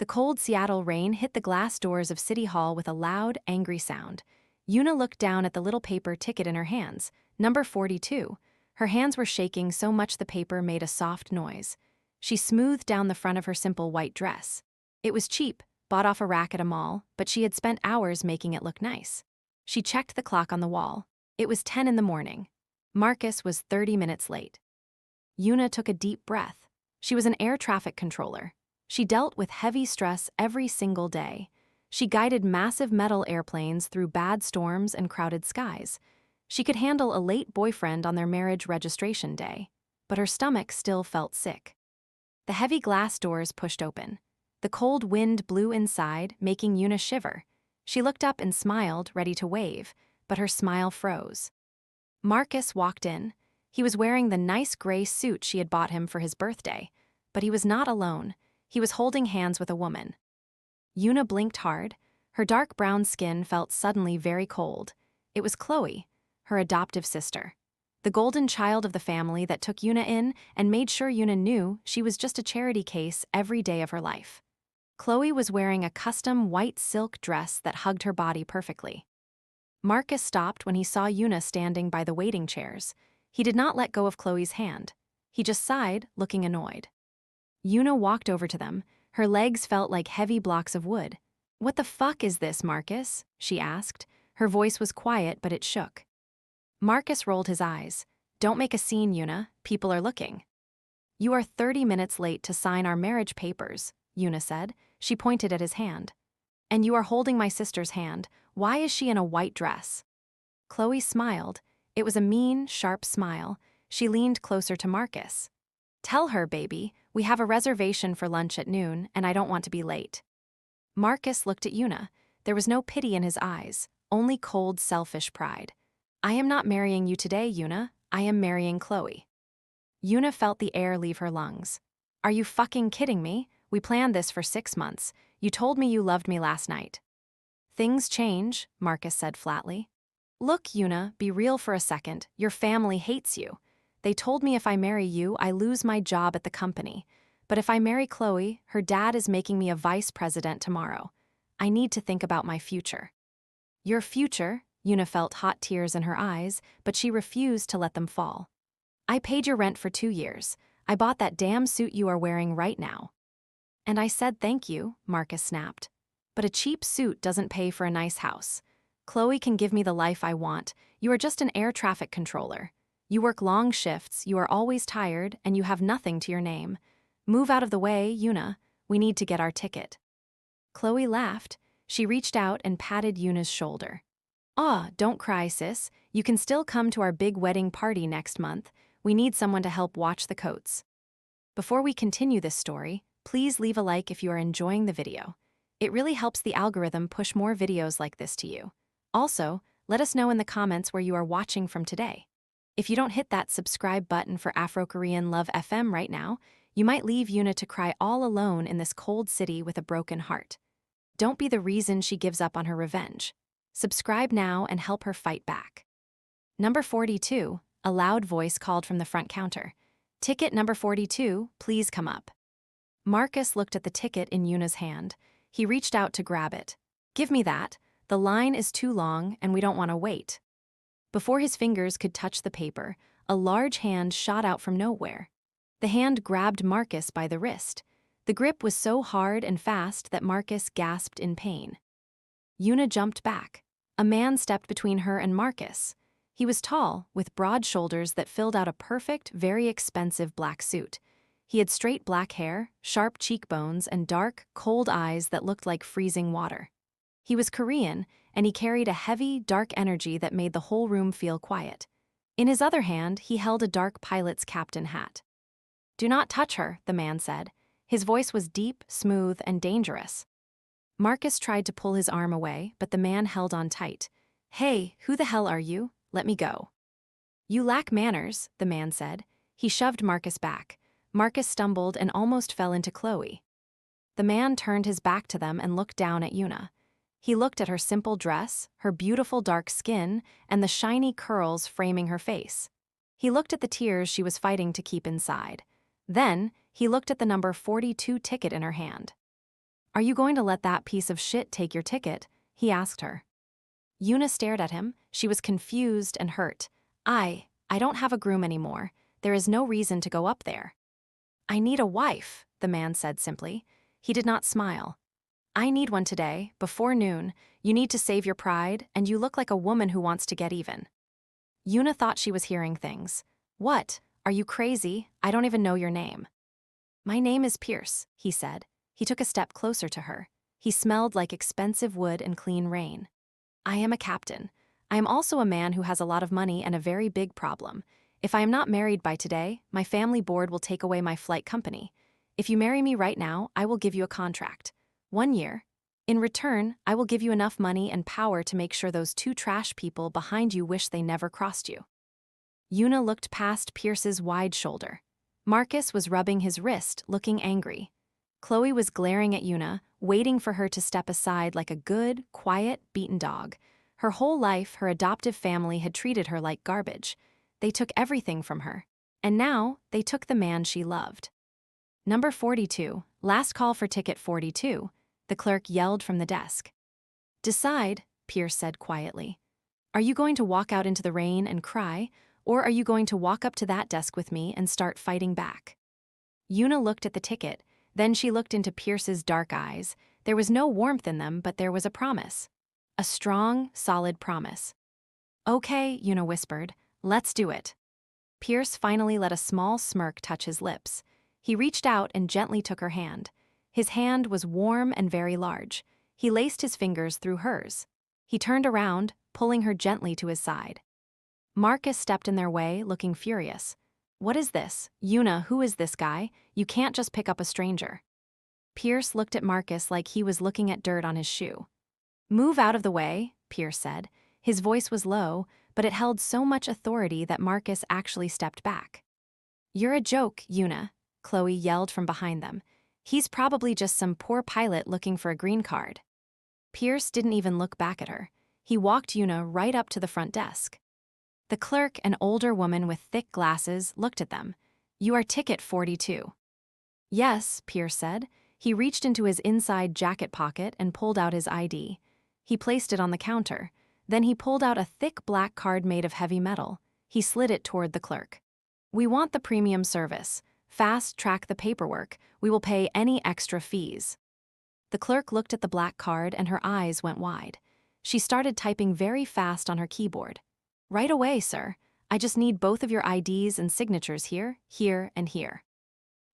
The cold Seattle rain hit the glass doors of City Hall with a loud, angry sound. Yuna looked down at the little paper ticket in her hands, number 42. Her hands were shaking so much the paper made a soft noise. She smoothed down the front of her simple white dress. It was cheap, bought off a rack at a mall, but she had spent hours making it look nice. She checked the clock on the wall. It was 10 in the morning. Marcus was 30 minutes late. Yuna took a deep breath. She was an air traffic controller. She dealt with heavy stress every single day. She guided massive metal airplanes through bad storms and crowded skies. She could handle a late boyfriend on their marriage registration day, but her stomach still felt sick. The heavy glass doors pushed open. The cold wind blew inside, making Yuna shiver. She looked up and smiled, ready to wave, but her smile froze. Marcus walked in. He was wearing the nice gray suit she had bought him for his birthday, but he was not alone. He was holding hands with a woman. Yuna blinked hard. Her dark brown skin felt suddenly very cold. It was Chloe, her adoptive sister. The golden child of the family that took Yuna in and made sure Yuna knew she was just a charity case every day of her life. Chloe was wearing a custom white silk dress that hugged her body perfectly. Marcus stopped when he saw Yuna standing by the waiting chairs. He did not let go of Chloe's hand. He just sighed, looking annoyed. Yuna walked over to them. Her legs felt like heavy blocks of wood. "What the fuck is this, Marcus?" she asked. Her voice was quiet, but it shook. Marcus rolled his eyes. "Don't make a scene, Yuna. People are looking." "You are 30 minutes late to sign our marriage papers," Yuna said. She pointed at his hand. "And you are holding my sister's hand. Why is she in a white dress?" Chloe smiled. It was a mean, sharp smile. She leaned closer to Marcus. "Tell her, baby, we have a reservation for lunch at noon, and I don't want to be late." Marcus looked at Yuna. There was no pity in his eyes, only cold, selfish pride. "I am not marrying you today, Yuna. I am marrying Chloe." Yuna felt the air leave her lungs. "Are you fucking kidding me? We planned this for 6 months. You told me you loved me last night." "Things change," Marcus said flatly. "Look, Yuna, be real for a second. Your family hates you. They told me if I marry you, I lose my job at the company. But if I marry Chloe, her dad is making me a vice president tomorrow. I need to think about my future." "Your future?" Yuna felt hot tears in her eyes, but she refused to let them fall. "I paid your rent for 2 years. I bought that damn suit you are wearing right now." "And I said thank you," Marcus snapped. "But a cheap suit doesn't pay for a nice house. Chloe can give me the life I want. You are just an air traffic controller. You work long shifts, you are always tired, and you have nothing to your name. Move out of the way, Yuna. We need to get our ticket." Chloe laughed. She reached out and patted Yuna's shoulder. "Ah, don't cry, sis. You can still come to our big wedding party next month. We need someone to help watch the coats." Before we continue this story, please leave a like if you are enjoying the video. It really helps the algorithm push more videos like this to you. Also, let us know in the comments where you are watching from today. If you don't hit that subscribe button for Afro-Korean Love FM right now, you might leave Yuna to cry all alone in this cold city with a broken heart. Don't be the reason she gives up on her revenge. Subscribe now and help her fight back. Number 42, a loud voice called from the front counter. "Ticket number 42, please come up." Marcus looked at the ticket in Yuna's hand. He reached out to grab it. "Give me that. The line is too long and we don't want to wait." Before his fingers could touch the paper, a large hand shot out from nowhere. The hand grabbed Marcus by the wrist. The grip was so hard and fast that Marcus gasped in pain. Yuna jumped back. A man stepped between her and Marcus. He was tall, with broad shoulders that filled out a perfect, very expensive black suit. He had straight black hair, sharp cheekbones, and dark, cold eyes that looked like freezing water. He was Korean, and he carried a heavy, dark energy that made the whole room feel quiet. In his other hand, he held a dark pilot's captain hat. "Do not touch her," the man said. His voice was deep, smooth, and dangerous. Marcus tried to pull his arm away, but the man held on tight. "Hey, who the hell are you? Let me go." "You lack manners," the man said. He shoved Marcus back. Marcus stumbled and almost fell into Chloe. The man turned his back to them and looked down at Yuna. He looked at her simple dress, her beautiful dark skin, and the shiny curls framing her face. He looked at the tears she was fighting to keep inside. Then, he looked at the number 42 ticket in her hand. Are you going to let that piece of shit take your ticket? He asked her. Yuna stared at him. She was confused and hurt. I don't have a groom anymore. There is no reason to go up there. I need a wife, the man said simply. He did not smile. I need one today, before noon. You need to save your pride, and you look like a woman who wants to get even. Yuna thought she was hearing things. What? Are you crazy? I don't even know your name. My name is Pierce, he said. He took a step closer to her. He smelled like expensive wood and clean rain. I am a captain. I am also a man who has a lot of money and a very big problem. If I am not married by today, my family board will take away my flight company. If you marry me right now, I will give you a contract. 1 year. In return, I will give you enough money and power to make sure those 2 trash people behind you wish they never crossed you. Yuna looked past Pierce's wide shoulder. Marcus was rubbing his wrist, looking angry. Chloe was glaring at Yuna, waiting for her to step aside like a good, quiet, beaten dog. Her whole life, her adoptive family had treated her like garbage. They took everything from her. And now, they took the man she loved. Number 42, last call for ticket 42, the clerk yelled from the desk. Decide, Pierce said quietly. Are you going to walk out into the rain and cry, or are you going to walk up to that desk with me and start fighting back? Yuna looked at the ticket, then she looked into Pierce's dark eyes. There was no warmth in them, but there was a promise. A strong, solid promise. Okay, Yuna whispered, let's do it. Pierce finally let a small smirk touch his lips. He reached out and gently took her hand. His hand was warm and very large. He laced his fingers through hers. He turned around, pulling her gently to his side. Marcus stepped in their way, looking furious. What is this? Yuna, who is this guy? You can't just pick up a stranger. Pierce looked at Marcus like he was looking at dirt on his shoe. Move out of the way, Pierce said. His voice was low, but it held so much authority that Marcus actually stepped back. You're a joke, Yuna, Chloe yelled from behind them. He's probably just some poor pilot looking for a green card. Pierce didn't even look back at her. He walked Yuna right up to the front desk. The clerk, an older woman with thick glasses, looked at them. You are ticket 42. Yes, Pierce said. He reached into his inside jacket pocket and pulled out his ID. He placed it on the counter. Then he pulled out a thick black card made of heavy metal. He slid it toward the clerk. We want the premium service. Fast track the paperwork. We will pay any extra fees. The clerk looked at the black card and her eyes went wide. She started typing very fast on her keyboard. Right away, sir. I just need both of your IDs and signatures here, here, and here.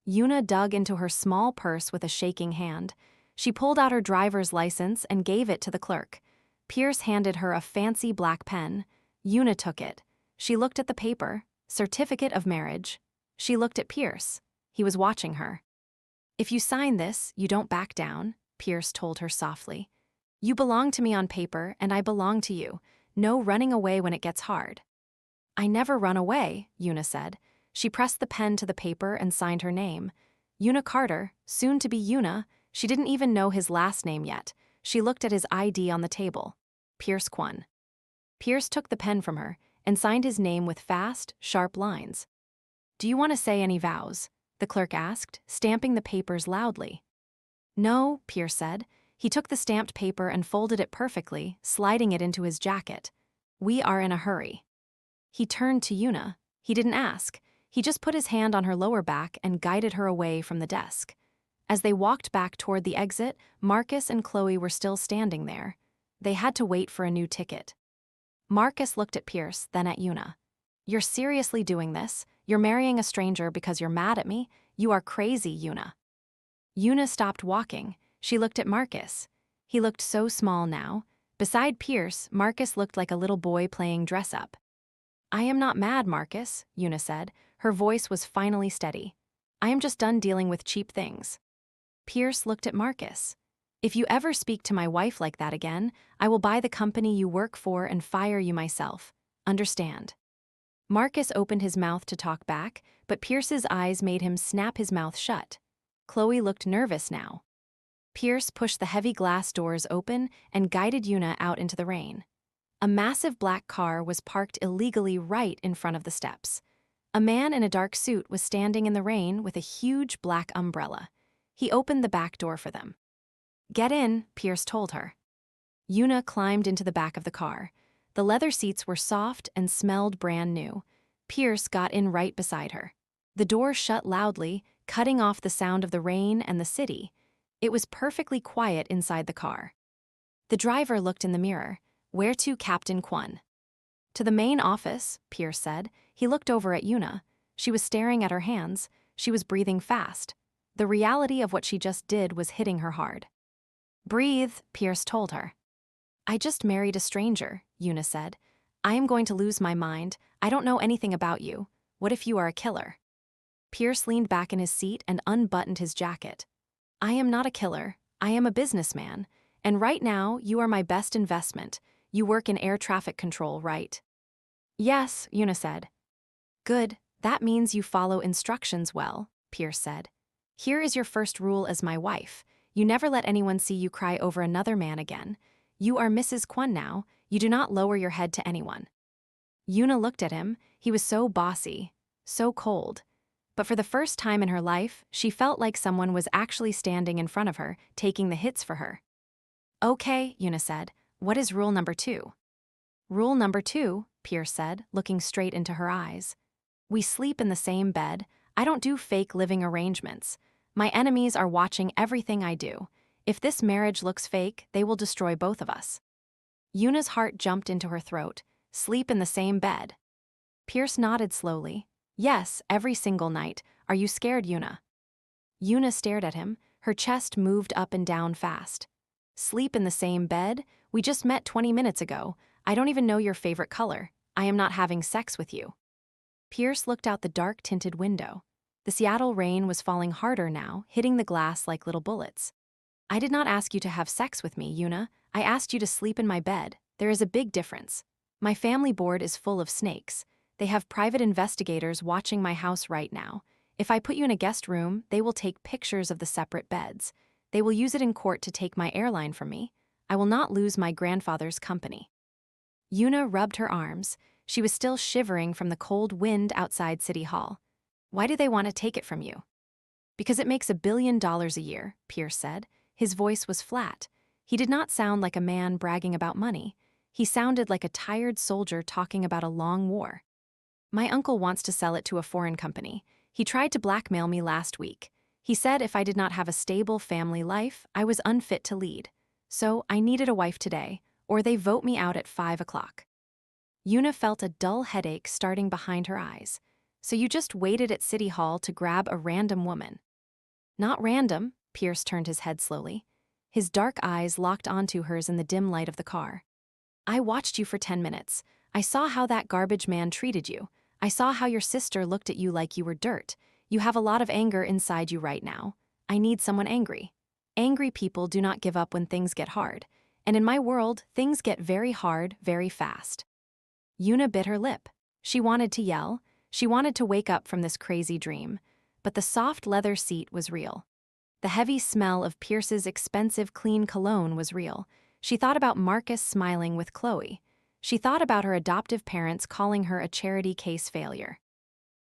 Yuna dug into her small purse with a shaking hand. She pulled out her driver's license and gave it to the clerk. Pierce handed her a fancy black pen. Yuna took it. She looked at the paper, certificate of marriage. She looked at Pierce. He was watching her. If you sign this, you don't back down, Pierce told her softly. You belong to me on paper, and I belong to you. No running away when it gets hard. I never run away, Yuna said. She pressed the pen to the paper and signed her name. Yuna Carter, soon to be Yuna. She didn't even know his last name yet. She looked at his ID on the table. Pierce Kwon. Pierce took the pen from her and signed his name with fast, sharp lines. Do you want to say any vows? The clerk asked, stamping the papers loudly. No, Pierce said. He took the stamped paper and folded it perfectly, sliding it into his jacket. We are in a hurry. He turned to Yuna. He didn't ask. He just put his hand on her lower back and guided her away from the desk. As they walked back toward the exit, Marcus and Chloe were still standing there. They had to wait for a new ticket. Marcus looked at Pierce, then at Yuna. You're seriously doing this? You're marrying a stranger because you're mad at me? You are crazy, Yuna. Yuna stopped walking. She looked at Marcus. He looked so small now. Beside Pierce, Marcus looked like a little boy playing dress-up. I am not mad, Marcus, Yuna said. Her voice was finally steady. I am just done dealing with cheap things. Pierce looked at Marcus. If you ever speak to my wife like that again, I will buy the company you work for and fire you myself. Understand? Marcus opened his mouth to talk back, but Pierce's eyes made him snap his mouth shut. Chloe looked nervous now. Pierce pushed the heavy glass doors open and guided Yuna out into the rain. A massive black car was parked illegally right in front of the steps. A man in a dark suit was standing in the rain with a huge black umbrella. He opened the back door for them. Get in, Pierce told her. Yuna climbed into the back of the car. The leather seats were soft and smelled brand new. Pierce got in right beside her. The door shut loudly, cutting off the sound of the rain and the city. It was perfectly quiet inside the car. The driver looked in the mirror. Where to, Captain Kwon? To the main office, Pierce said. He looked over at Yuna. She was staring at her hands. She was breathing fast. The reality of what she just did was hitting her hard. Breathe, Pierce told her. I just married a stranger, Yuna said. I am going to lose my mind. I don't know anything about you. What if you are a killer? Pierce leaned back in his seat and unbuttoned his jacket. I am not a killer. I am a businessman. And right now, you are my best investment. You work in air traffic control, right? Yes, Yuna said. Good, that means you follow instructions well, Pierce said. Here is your first rule as my wife. You never let anyone see you cry over another man again. You are Mrs. Kwon now. You do not lower your head to anyone. Yuna looked at him. He was so bossy, so cold. But for the first time in her life, she felt like someone was actually standing in front of her, taking the hits for her. Okay, Yuna said. What is rule number 2? Rule number 2, Pierce said, looking straight into her eyes. We sleep in the same bed. I don't do fake living arrangements. My enemies are watching everything I do. If this marriage looks fake, they will destroy both of us. Yuna's heart jumped into her throat. Sleep in the same bed. Pierce nodded slowly. Yes, every single night. Are you scared, Yuna? Yuna stared at him. Her chest moved up and down fast. Sleep in the same bed? We just met 20 minutes ago. I don't even know your favorite color. I am not having sex with you. Pierce looked out the dark-tinted window. The Seattle rain was falling harder now, hitting the glass like little bullets. I did not ask you to have sex with me, Yuna. I asked you to sleep in my bed. There is a big difference. My family board is full of snakes. They have private investigators watching my house right now. If I put you in a guest room, they will take pictures of the separate beds. They will use it in court to take my airline from me. I will not lose my grandfather's company. Yuna rubbed her arms. She was still shivering from the cold wind outside City Hall. Why do they want to take it from you? Because it makes $1 billion a year, Pierce said. His voice was flat. He did not sound like a man bragging about money. He sounded like a tired soldier talking about a long war. My uncle wants to sell it to a foreign company. He tried to blackmail me last week. He said if I did not have a stable family life, I was unfit to lead. So I needed a wife today, or they vote me out at 5 o'clock. Yuna felt a dull headache starting behind her eyes. So you just waited at City Hall to grab a random woman. Not random, Pierce turned his head slowly. His dark eyes locked onto hers in the dim light of the car. I watched you for 10 minutes. I saw how that garbage man treated you. I saw how your sister looked at you like you were dirt. You have a lot of anger inside you right now. I need someone angry. Angry people do not give up when things get hard. And in my world, things get very hard, very fast. Yuna bit her lip. She wanted to yell. She wanted to wake up from this crazy dream. But the soft leather seat was real. The heavy smell of Pierce's expensive clean cologne was real. She thought about Marcus smiling with Chloe. She thought about her adoptive parents calling her a charity case failure.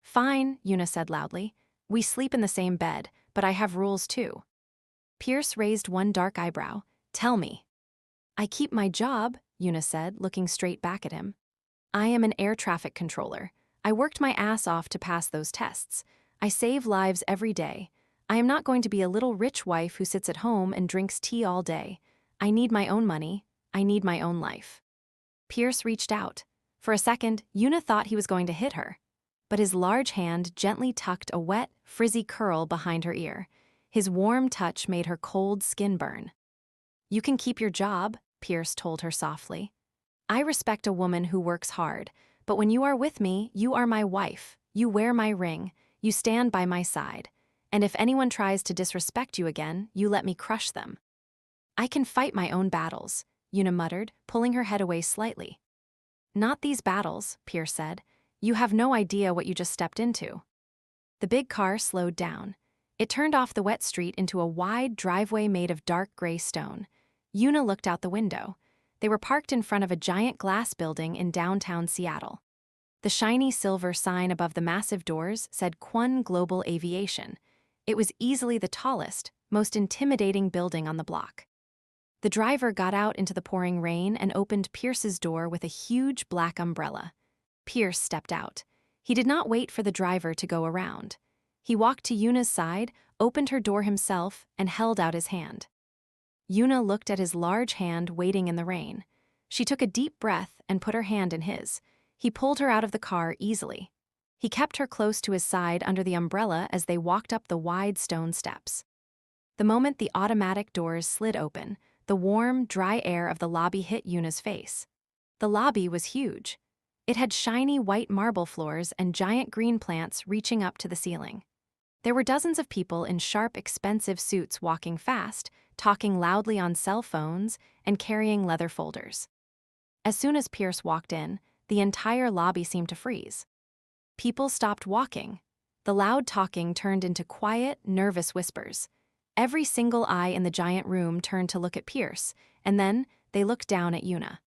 Fine, Yuna said loudly. We sleep in the same bed, but I have rules too. Pierce raised one dark eyebrow. Tell me. I keep my job, Yuna said, looking straight back at him. I am an air traffic controller. I worked my ass off to pass those tests. I save lives every day. I am not going to be a little rich wife who sits at home and drinks tea all day. I need my own money. I need my own life. Pierce reached out. For a second, Yuna thought he was going to hit her. But his large hand gently tucked a wet, frizzy curl behind her ear. His warm touch made her cold skin burn. You can keep your job, Pierce told her softly. I respect a woman who works hard, but when you are with me, you are my wife. You wear my ring. You stand by my side. And if anyone tries to disrespect you again, you let me crush them. I can fight my own battles, Yuna muttered, pulling her head away slightly. Not these battles, Pierce said. You have no idea what you just stepped into. The big car slowed down. It turned off the wet street into a wide driveway made of dark gray stone. Yuna looked out the window. They were parked in front of a giant glass building in downtown Seattle. The shiny silver sign above the massive doors said Kwon Global Aviation. It was easily the tallest, most intimidating building on the block. The driver got out into the pouring rain and opened Pierce's door with a huge black umbrella. Pierce stepped out. He did not wait for the driver to go around. He walked to Yuna's side, opened her door himself, and held out his hand. Yuna looked at his large hand waiting in the rain. She took a deep breath and put her hand in his. He pulled her out of the car easily. He kept her close to his side under the umbrella as they walked up the wide stone steps. The moment the automatic doors slid open, the warm, dry air of the lobby hit Yuna's face. The lobby was huge. It had shiny white marble floors and giant green plants reaching up to the ceiling. There were dozens of people in sharp, expensive suits walking fast, talking loudly on cell phones, and carrying leather folders. As soon as Pierce walked in, the entire lobby seemed to freeze. People stopped walking. The loud talking turned into quiet, nervous whispers. Every single eye in the giant room turned to look at Pierce, and then they looked down at Yuna.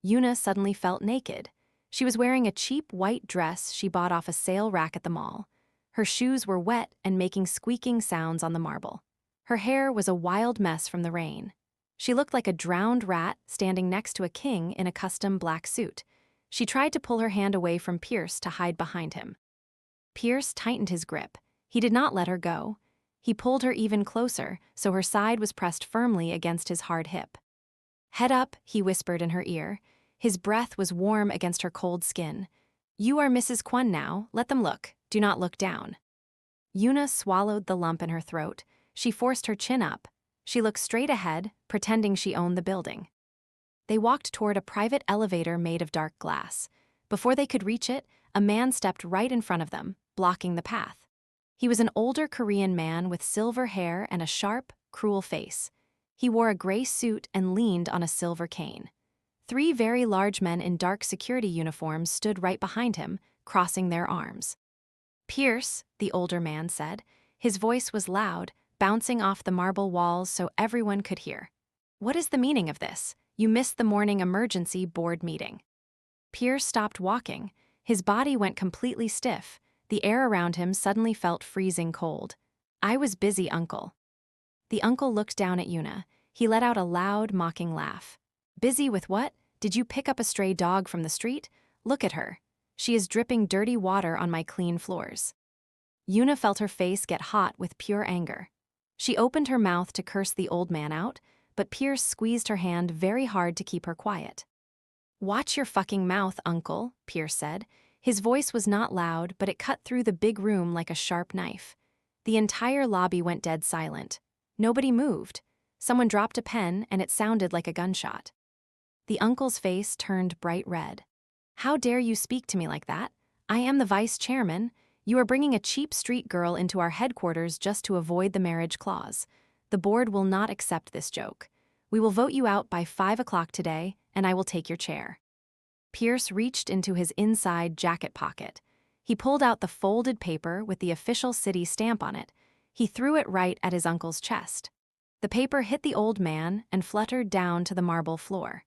Yuna suddenly felt naked. She was wearing a cheap white dress she bought off a sale rack at the mall. Her shoes were wet and making squeaking sounds on the marble. Her hair was a wild mess from the rain. She looked like a drowned rat standing next to a king in a custom black suit. She tried to pull her hand away from Pierce to hide behind him. Pierce tightened his grip. He did not let her go. He pulled her even closer, so her side was pressed firmly against his hard hip. "Head up," he whispered in her ear. His breath was warm against her cold skin. "You are Mrs. Kwon now. Let them look. Do not look down." Yuna swallowed the lump in her throat. She forced her chin up. She looked straight ahead, pretending she owned the building. They walked toward a private elevator made of dark glass. Before they could reach it, a man stepped right in front of them, blocking the path. He was an older Korean man with silver hair and a sharp, cruel face. He wore a gray suit and leaned on a silver cane. 3 very large men in dark security uniforms stood right behind him, crossing their arms. "Pierce," the older man said. His voice was loud, bouncing off the marble walls so everyone could hear. "What is the meaning of this? You missed the morning emergency board meeting." Pierce stopped walking. His body went completely stiff. The air around him suddenly felt freezing cold. "I was busy, uncle." The uncle looked down at Yuna. He let out a loud, mocking laugh. "Busy with what? Did you pick up a stray dog from the street? Look at her. She is dripping dirty water on my clean floors." Yuna felt her face get hot with pure anger. She opened her mouth to curse the old man out, but Pierce squeezed her hand very hard to keep her quiet. "Watch your fucking mouth, uncle," Pierce said. His voice was not loud, but it cut through the big room like a sharp knife. The entire lobby went dead silent. Nobody moved. Someone dropped a pen, and it sounded like a gunshot. The uncle's face turned bright red. "How dare you speak to me like that? I am the vice chairman. You are bringing a cheap street girl into our headquarters just to avoid the marriage clause. The board will not accept this joke. We will vote you out by 5 o'clock today, and I will take your chair." Pierce reached into his inside jacket pocket. He pulled out the folded paper with the official city stamp on it. He threw it right at his uncle's chest. The paper hit the old man and fluttered down to the marble floor.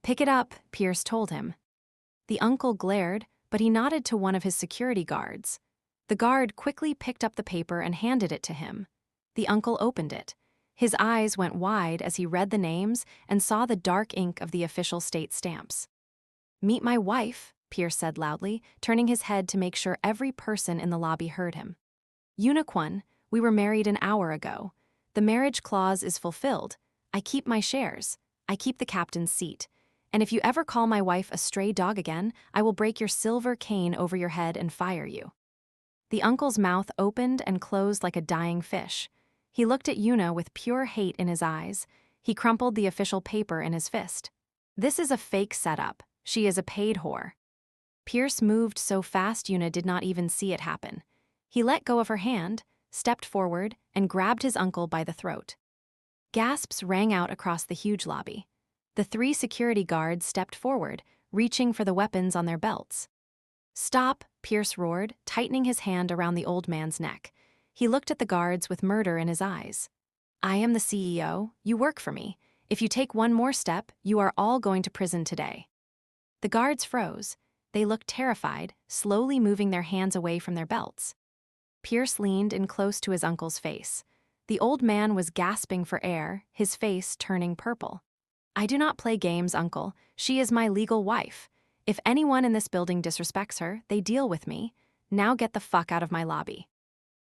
"Pick it up," Pierce told him. The uncle glared, but he nodded to one of his security guards. The guard quickly picked up the paper and handed it to him. The uncle opened it. His eyes went wide as he read the names and saw the dark ink of the official state stamps. "Meet my wife," Pierce said loudly, turning his head to make sure every person in the lobby heard him. "Yuna Kwon, we were married an hour ago. The marriage clause is fulfilled. I keep my shares. I keep the captain's seat. And if you ever call my wife a stray dog again, I will break your silver cane over your head and fire you." The uncle's mouth opened and closed like a dying fish. He looked at Yuna with pure hate in his eyes. He crumpled the official paper in his fist. "This is a fake setup. She is a paid whore." Pierce moved so fast Yuna did not even see it happen. He let go of her hand, stepped forward, and grabbed his uncle by the throat. Gasps rang out across the huge lobby. The 3 security guards stepped forward, reaching for the weapons on their belts. "Stop," Pierce roared, tightening his hand around the old man's neck. He looked at the guards with murder in his eyes. "I am the CEO. You work for me. If you take one more step, you are all going to prison today." The guards froze. They looked terrified, slowly moving their hands away from their belts. Pierce leaned in close to his uncle's face. The old man was gasping for air, his face turning purple. I do not play games, uncle. She is my legal wife. If anyone in this building disrespects her, they deal with me. Now get the fuck out of my lobby.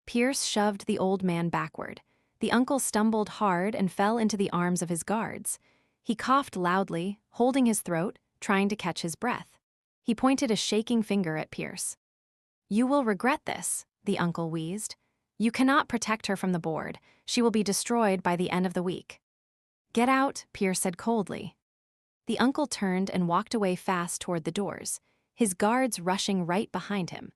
Pierce shoved the old man backward. The uncle stumbled hard and fell into the arms of his guards. He coughed loudly, holding his throat, trying to catch his breath. He pointed a shaking finger at Pierce. You will regret this, the uncle wheezed. You cannot protect her from the board. She will be destroyed by the end of the week. Get out, Pierce said coldly. The uncle turned and walked away fast toward the doors, his guards rushing right behind him.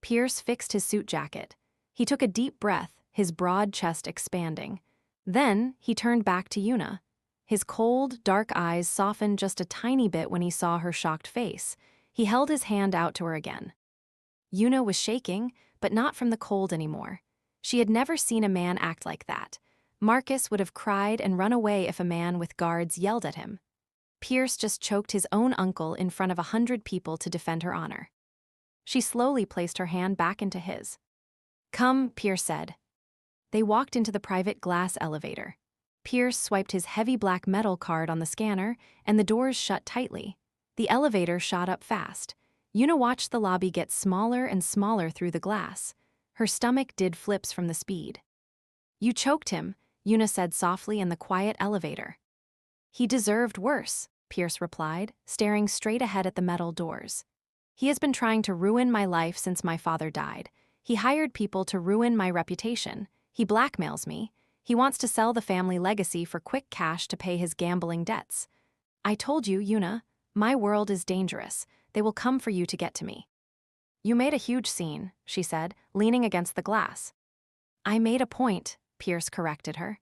Pierce fixed his suit jacket. He took a deep breath, his broad chest expanding. Then he turned back to Yuna. His cold, dark eyes softened just a tiny bit when he saw her shocked face. He held his hand out to her again. Yuna was shaking, but not from the cold anymore. She had never seen a man act like that. Marcus would have cried and run away if a man with guards yelled at him. Pierce just choked his own uncle in front of 100 people to defend her honor. She slowly placed her hand back into his. Come, Pierce said. They walked into the private glass elevator. Pierce swiped his heavy black metal card on the scanner, and the doors shut tightly. The elevator shot up fast. Yuna watched the lobby get smaller and smaller through the glass. Her stomach did flips from the speed. You choked him, Yuna said softly in the quiet elevator. He deserved worse, Pierce replied, staring straight ahead at the metal doors. He has been trying to ruin my life since my father died. He hired people to ruin my reputation. He blackmails me. He wants to sell the family legacy for quick cash to pay his gambling debts. I told you, Yuna, my world is dangerous. They will come for you to get to me. You made a huge scene, she said, leaning against the glass. I made a point, Pierce corrected her.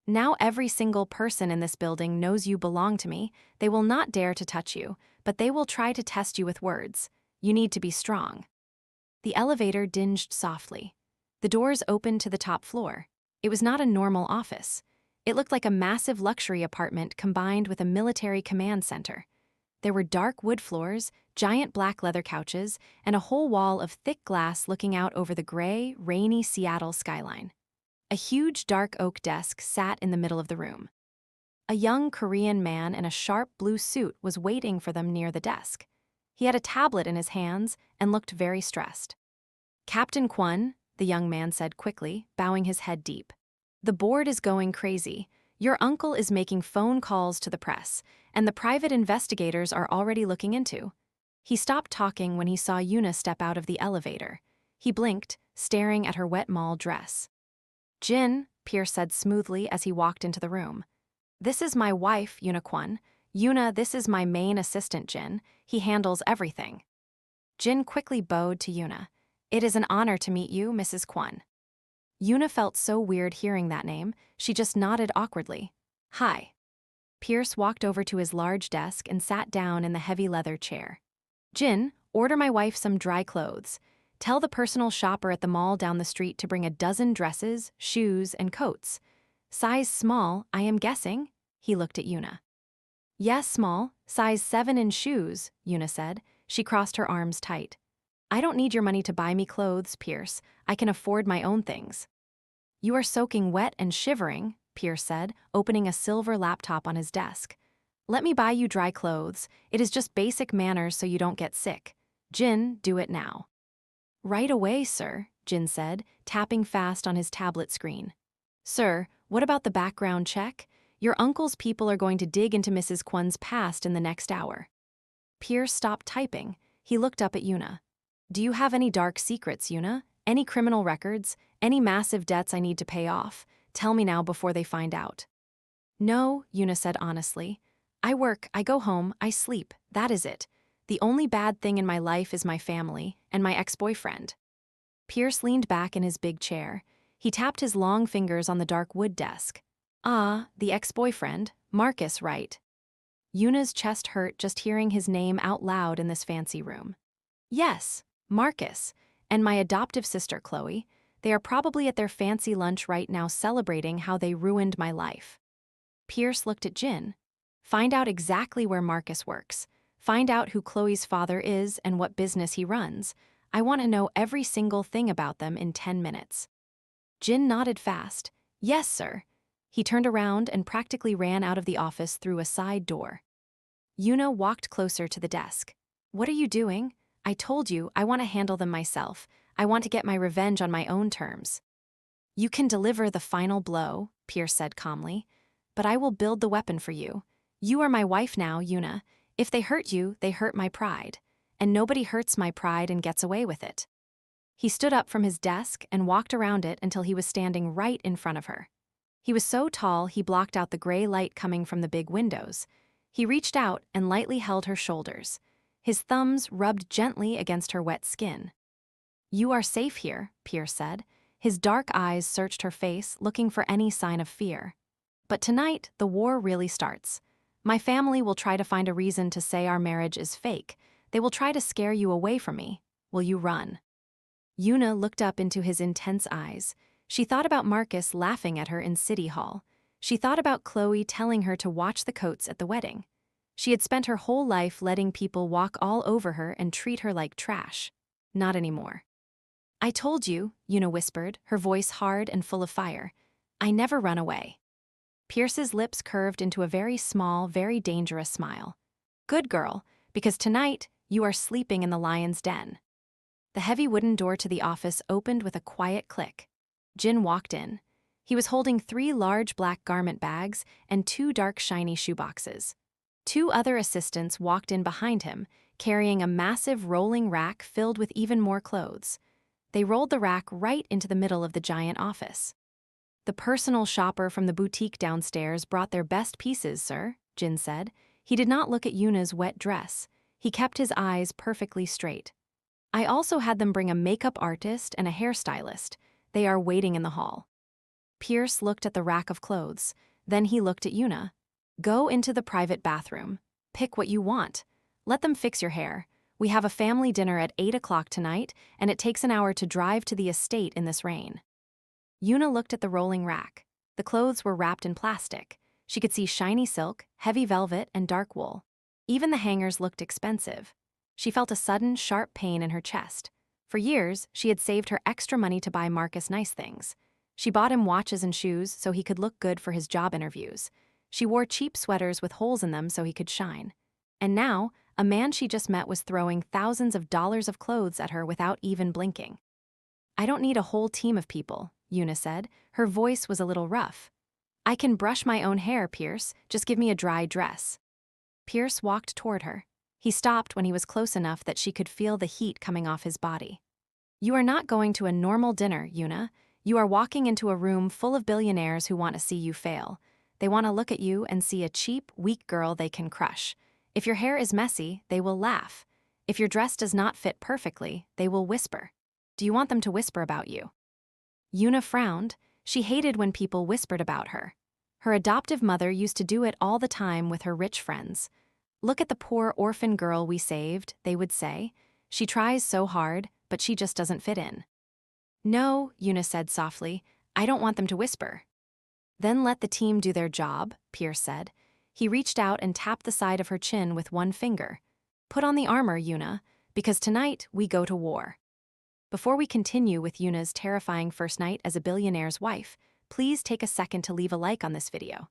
Now every single person in this building knows you belong to me. They will not dare to touch you, but they will try to test you with words. You need to be strong. The elevator dinged softly. The doors opened to the top floor. It was not a normal office. It looked like a massive luxury apartment combined with a military command center. There were dark wood floors, giant black leather couches, and a whole wall of thick glass looking out over the gray, rainy Seattle skyline. A huge dark oak desk sat in the middle of the room. A young Korean man in a sharp blue suit was waiting for them near the desk. He had a tablet in his hands and looked very stressed. Captain Kwon, the young man said quickly, bowing his head deep. The board is going crazy. Your uncle is making phone calls to the press, and the private investigators are already looking into. He stopped talking when he saw Yuna step out of the elevator. He blinked, staring at her wet mall dress. Jin, Pierce said smoothly as he walked into the room. This is my wife, Yuna Kwon. Yuna, this is my main assistant, Jin. He handles everything. Jin quickly bowed to Yuna. It is an honor to meet you, Mrs. Kwon. Yuna felt so weird hearing that name, she just nodded awkwardly. Hi. Pierce walked over to his large desk and sat down in the heavy leather chair. Jin, order my wife some dry clothes. Tell the personal shopper at the mall down the street to bring a dozen dresses, shoes, and coats. Size small, I am guessing? He looked at Yuna. Yes, small, size 7 in shoes, Yuna said. She crossed her arms tight. I don't need your money to buy me clothes, Pierce. I can afford my own things. You are soaking wet and shivering, Pierce said, opening a silver laptop on his desk. Let me buy you dry clothes. It is just basic manners so you don't get sick. Jin, do it now. Right away, sir, Jin said, tapping fast on his tablet screen. Sir, what about the background check? Your uncle's people are going to dig into Mrs. Kwon's past in the next hour. Pierce stopped typing. He looked up at Yuna. Do you have any dark secrets, Yuna? Any criminal records? Any massive debts I need to pay off? Tell me now before they find out. No, Yuna said honestly. I work, I go home, I sleep. That is it. The only bad thing in my life is my family and my ex-boyfriend. Pierce leaned back in his big chair. He tapped his long fingers on the dark wood desk. Ah, the ex-boyfriend, Marcus, right? Yuna's chest hurt just hearing his name out loud in this fancy room. Yes, Marcus, and my adoptive sister, Chloe. They are probably at their fancy lunch right now celebrating how they ruined my life. Pierce looked at Jin. Find out exactly where Marcus works. Find out who Chloe's father is and what business he runs. I want to know every single thing about them in 10 minutes. Jin nodded fast. Yes, sir. He turned around and practically ran out of the office through a side door. Yuna walked closer to the desk. What are you doing? I told you I want to handle them myself. I want to get my revenge on my own terms. You can deliver the final blow, Pierce said calmly, but I will build the weapon for you. You are my wife now, Yuna. If they hurt you, they hurt my pride. And nobody hurts my pride and gets away with it. He stood up from his desk and walked around it until he was standing right in front of her. He was so tall he blocked out the gray light coming from the big windows. He reached out and lightly held her shoulders. His thumbs rubbed gently against her wet skin. You are safe here, Pierce said. His dark eyes searched her face, looking for any sign of fear. But tonight, the war really starts. My family will try to find a reason to say our marriage is fake. They will try to scare you away from me. Will you run? Yuna looked up into his intense eyes. She thought about Marcus laughing at her in City Hall. She thought about Chloe telling her to watch the coats at the wedding. She had spent her whole life letting people walk all over her and treat her like trash. Not anymore. I told you, Yuna whispered, her voice hard and full of fire. I never run away. Pierce's lips curved into a very small, very dangerous smile. Good girl, because tonight you are sleeping in the lion's den. The heavy wooden door to the office opened with a quiet click. Jin walked in. He was holding 3 large black garment bags and 2 dark shiny shoeboxes. 2 other assistants walked in behind him, carrying a massive rolling rack filled with even more clothes. They rolled the rack right into the middle of the giant office. The personal shopper from the boutique downstairs brought their best pieces, sir, Jin said. He did not look at Yuna's wet dress. He kept his eyes perfectly straight. I also had them bring a makeup artist and a hairstylist. They are waiting in the hall. Pierce looked at the rack of clothes. Then he looked at Yuna. Go into the private bathroom. Pick what you want. Let them fix your hair. We have a family dinner at 8 o'clock tonight, and it takes an hour to drive to the estate in this rain. Yuna looked at the rolling rack. The clothes were wrapped in plastic. She could see shiny silk, heavy velvet, and dark wool. Even the hangers looked expensive. She felt a sudden, sharp pain in her chest. For years, she had saved her extra money to buy Marcus nice things. She bought him watches and shoes so he could look good for his job interviews. She wore cheap sweaters with holes in them so he could shine. And now, a man she just met was throwing thousands of dollars of clothes at her without even blinking. I don't need a whole team of people, Yuna said. Her voice was a little rough. I can brush my own hair, Pierce. Just give me a dry dress. Pierce walked toward her. He stopped when he was close enough that she could feel the heat coming off his body. You are not going to a normal dinner, Yuna. You are walking into a room full of billionaires who want to see you fail. They want to look at you and see a cheap, weak girl they can crush. If your hair is messy, they will laugh. If your dress does not fit perfectly, they will whisper. Do you want them to whisper about you? Yuna frowned. She hated when people whispered about her. Her adoptive mother used to do it all the time with her rich friends. Look at the poor orphan girl we saved, they would say. She tries so hard, but she just doesn't fit in. No, Yuna said softly. I don't want them to whisper. Then let the team do their job, Pierce said. He reached out and tapped the side of her chin with one finger. Put on the armor, Yuna, because tonight we go to war. Before we continue with Yuna's terrifying first night as a billionaire's wife, please take a second to leave a like on this video.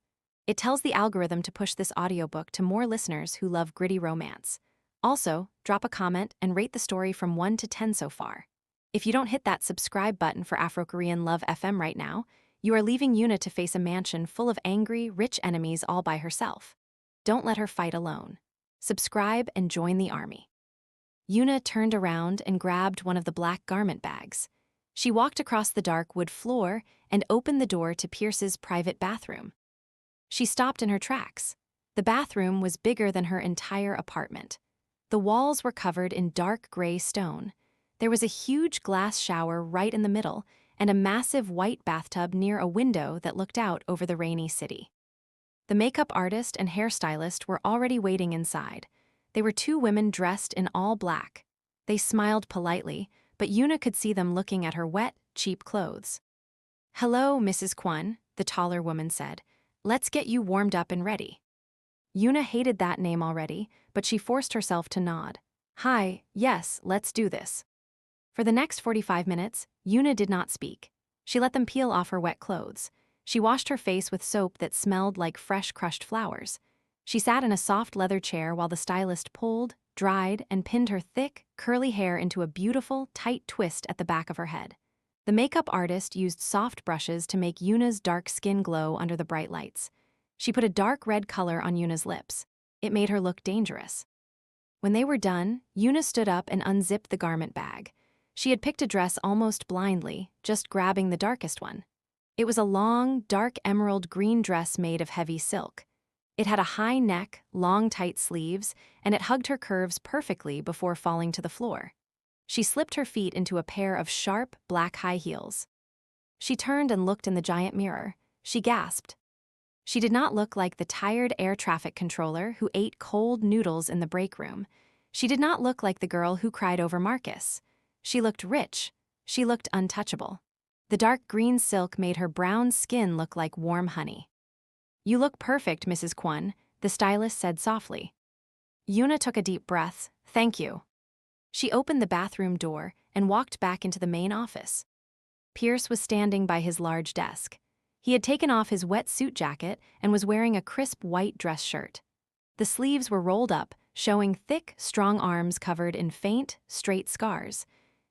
It tells the algorithm to push this audiobook to more listeners who love gritty romance. Also, drop a comment and rate the story from 1 to 10 so far. If you don't hit that subscribe button for Afro-Korean Love FM right now, you are leaving Yuna to face a mansion full of angry, rich enemies all by herself. Don't let her fight alone. Subscribe and join the army. Yuna turned around and grabbed one of the black garment bags. She walked across the dark wood floor and opened the door to Pierce's private bathroom. She stopped in her tracks. The bathroom was bigger than her entire apartment. The walls were covered in dark gray stone. There was a huge glass shower right in the middle and a massive white bathtub near a window that looked out over the rainy city. The makeup artist and hairstylist were already waiting inside. They were 2 women dressed in all black. They smiled politely, but Yuna could see them looking at her wet, cheap clothes. Hello, Mrs. Kwon, the taller woman said. Let's get you warmed up and ready. Yuna hated that name already, but she forced herself to nod. Hi, yes, let's do this. For the next 45 minutes, Yuna did not speak. She let them peel off her wet clothes. She washed her face with soap that smelled like fresh crushed flowers. She sat in a soft leather chair while the stylist pulled, dried, and pinned her thick, curly hair into a beautiful, tight twist at the back of her head. The makeup artist used soft brushes to make Yuna's dark skin glow under the bright lights. She put a dark red color on Yuna's lips. It made her look dangerous. When they were done, Yuna stood up and unzipped the garment bag. She had picked a dress almost blindly, just grabbing the darkest one. It was a long, dark emerald green dress made of heavy silk. It had a high neck, long tight sleeves, and it hugged her curves perfectly before falling to the floor. She slipped her feet into a pair of sharp, black high heels. She turned and looked in the giant mirror. She gasped. She did not look like the tired air traffic controller who ate cold noodles in the break room. She did not look like the girl who cried over Marcus. She looked rich. She looked untouchable. The dark green silk made her brown skin look like warm honey. "You look perfect, Mrs. Kwon," the stylist said softly. Yuna took a deep breath. "Thank you." She opened the bathroom door and walked back into the main office. Pierce was standing by his large desk. He had taken off his wet suit jacket and was wearing a crisp white dress shirt. The sleeves were rolled up, showing thick, strong arms covered in faint, straight scars.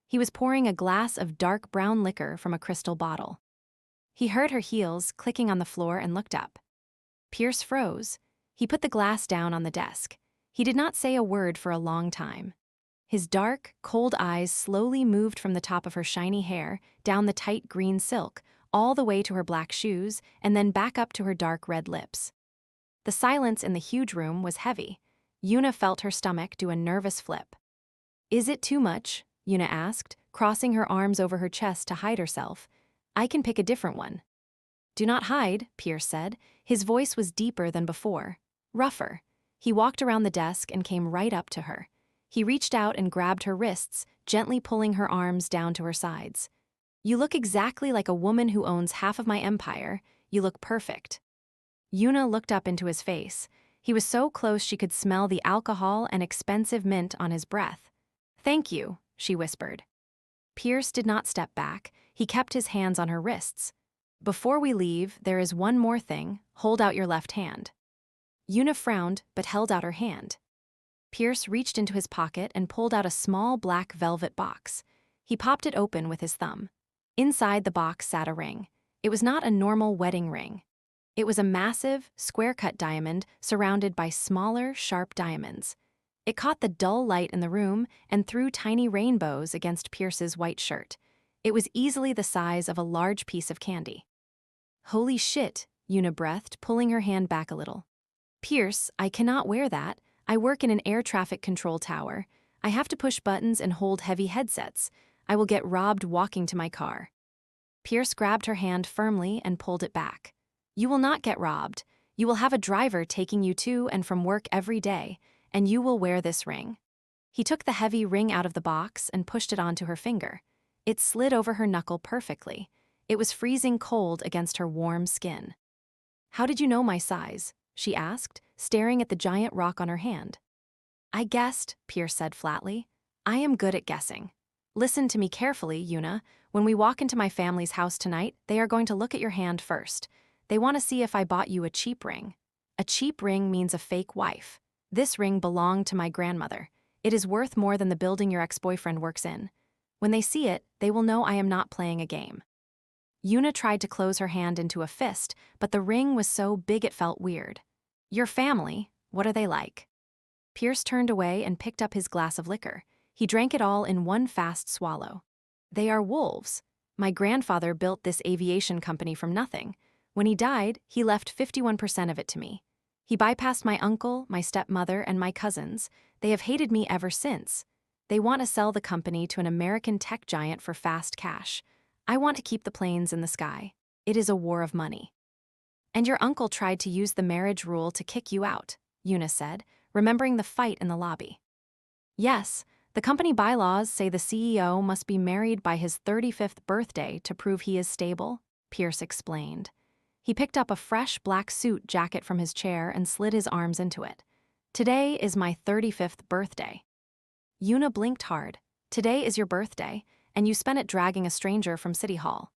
He was pouring a glass of dark brown liquor from a crystal bottle. He heard her heels clicking on the floor and looked up. Pierce froze. He put the glass down on the desk. He did not say a word for a long time. His dark, cold eyes slowly moved from the top of her shiny hair, down the tight green silk, all the way to her black shoes, and then back up to her dark red lips. The silence in the huge room was heavy. Yuna felt her stomach do a nervous flip. "Is it too much?" Yuna asked, crossing her arms over her chest to hide herself. "I can pick a different one." "Do not hide," Pierce said. His voice was deeper than before, rougher. He walked around the desk and came right up to her. He reached out and grabbed her wrists, gently pulling her arms down to her sides. "You look exactly like a woman who owns half of my empire. You look perfect." Yuna looked up into his face. He was so close she could smell the alcohol and expensive mint on his breath. "Thank you," she whispered. Pierce did not step back. He kept his hands on her wrists. "Before we leave, there is one more thing. Hold out your left hand." Yuna frowned, but held out her hand. Pierce reached into his pocket and pulled out a small black velvet box. He popped it open with his thumb. Inside the box sat a ring. It was not a normal wedding ring. It was a massive, square-cut diamond surrounded by smaller, sharp diamonds. It caught the dull light in the room and threw tiny rainbows against Pierce's white shirt. It was easily the size of a large piece of candy. "Holy shit," Yuna breathed, pulling her hand back a little. "Pierce, I cannot wear that. I work in an air traffic control tower. I have to push buttons and hold heavy headsets. I will get robbed walking to my car." Pierce grabbed her hand firmly and pulled it back. "You will not get robbed. You will have a driver taking you to and from work every day, and you will wear this ring." He took the heavy ring out of the box and pushed it onto her finger. It slid over her knuckle perfectly. It was freezing cold against her warm skin. "How did you know my size?" she asked, staring at the giant rock on her hand. "I guessed," Pierce said flatly. "I am good at guessing. Listen to me carefully, Yuna. When we walk into my family's house tonight, they are going to look at your hand first. They want to see if I bought you a cheap ring. A cheap ring means a fake wife. This ring belonged to my grandmother. It is worth more than the building your ex-boyfriend works in. When they see it, they will know I am not playing a game." Yuna tried to close her hand into a fist, but the ring was so big it felt weird. "Your family, what are they like?" Pierce turned away and picked up his glass of liquor. He drank it all in one fast swallow. "They are wolves. My grandfather built this aviation company from nothing. When he died, he left 51% of it to me. He bypassed my uncle, my stepmother, and my cousins. They have hated me ever since. They want to sell the company to an American tech giant for fast cash. I want to keep the planes in the sky. It is a war of money." "And your uncle tried to use the marriage rule to kick you out," Yuna said, remembering the fight in the lobby. "Yes, the company bylaws say the CEO must be married by his 35th birthday to prove he is stable," Pierce explained. He picked up a fresh black suit jacket from his chair and slid his arms into it. "Today is my 35th birthday." Yuna blinked hard. "Today is your birthday, and you spent it dragging a stranger from City Hall."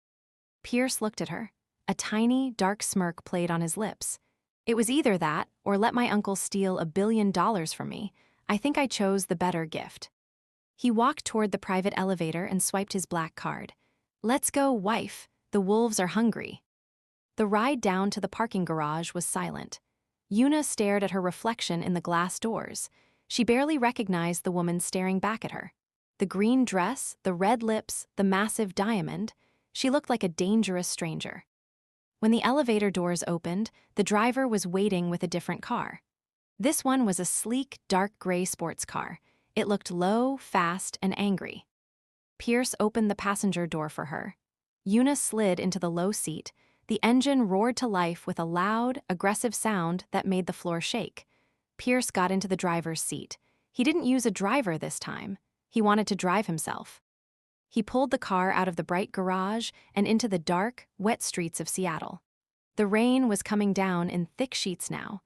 Pierce looked at her. A tiny, dark smirk played on his lips. It was either that, or let my uncle steal $1 billion from me. I think I chose the better gift. He walked toward the private elevator and swiped his black card. Let's go, wife. The wolves are hungry. The ride down to the parking garage was silent. Yuna stared at her reflection in the glass doors. She barely recognized the woman staring back at her. The green dress, the red lips, the massive diamond. She looked like a dangerous stranger. When the elevator doors opened, the driver was waiting with a different car. This one was a sleek, dark gray sports car. It looked low, fast, and angry. Pierce opened the passenger door for her. Yuna slid into the low seat. The engine roared to life with a loud, aggressive sound that made the floor shake. Pierce got into the driver's seat. He didn't use a driver this time. He wanted to drive himself. He pulled the car out of the bright garage and into the dark, wet streets of Seattle. The rain was coming down in thick sheets now.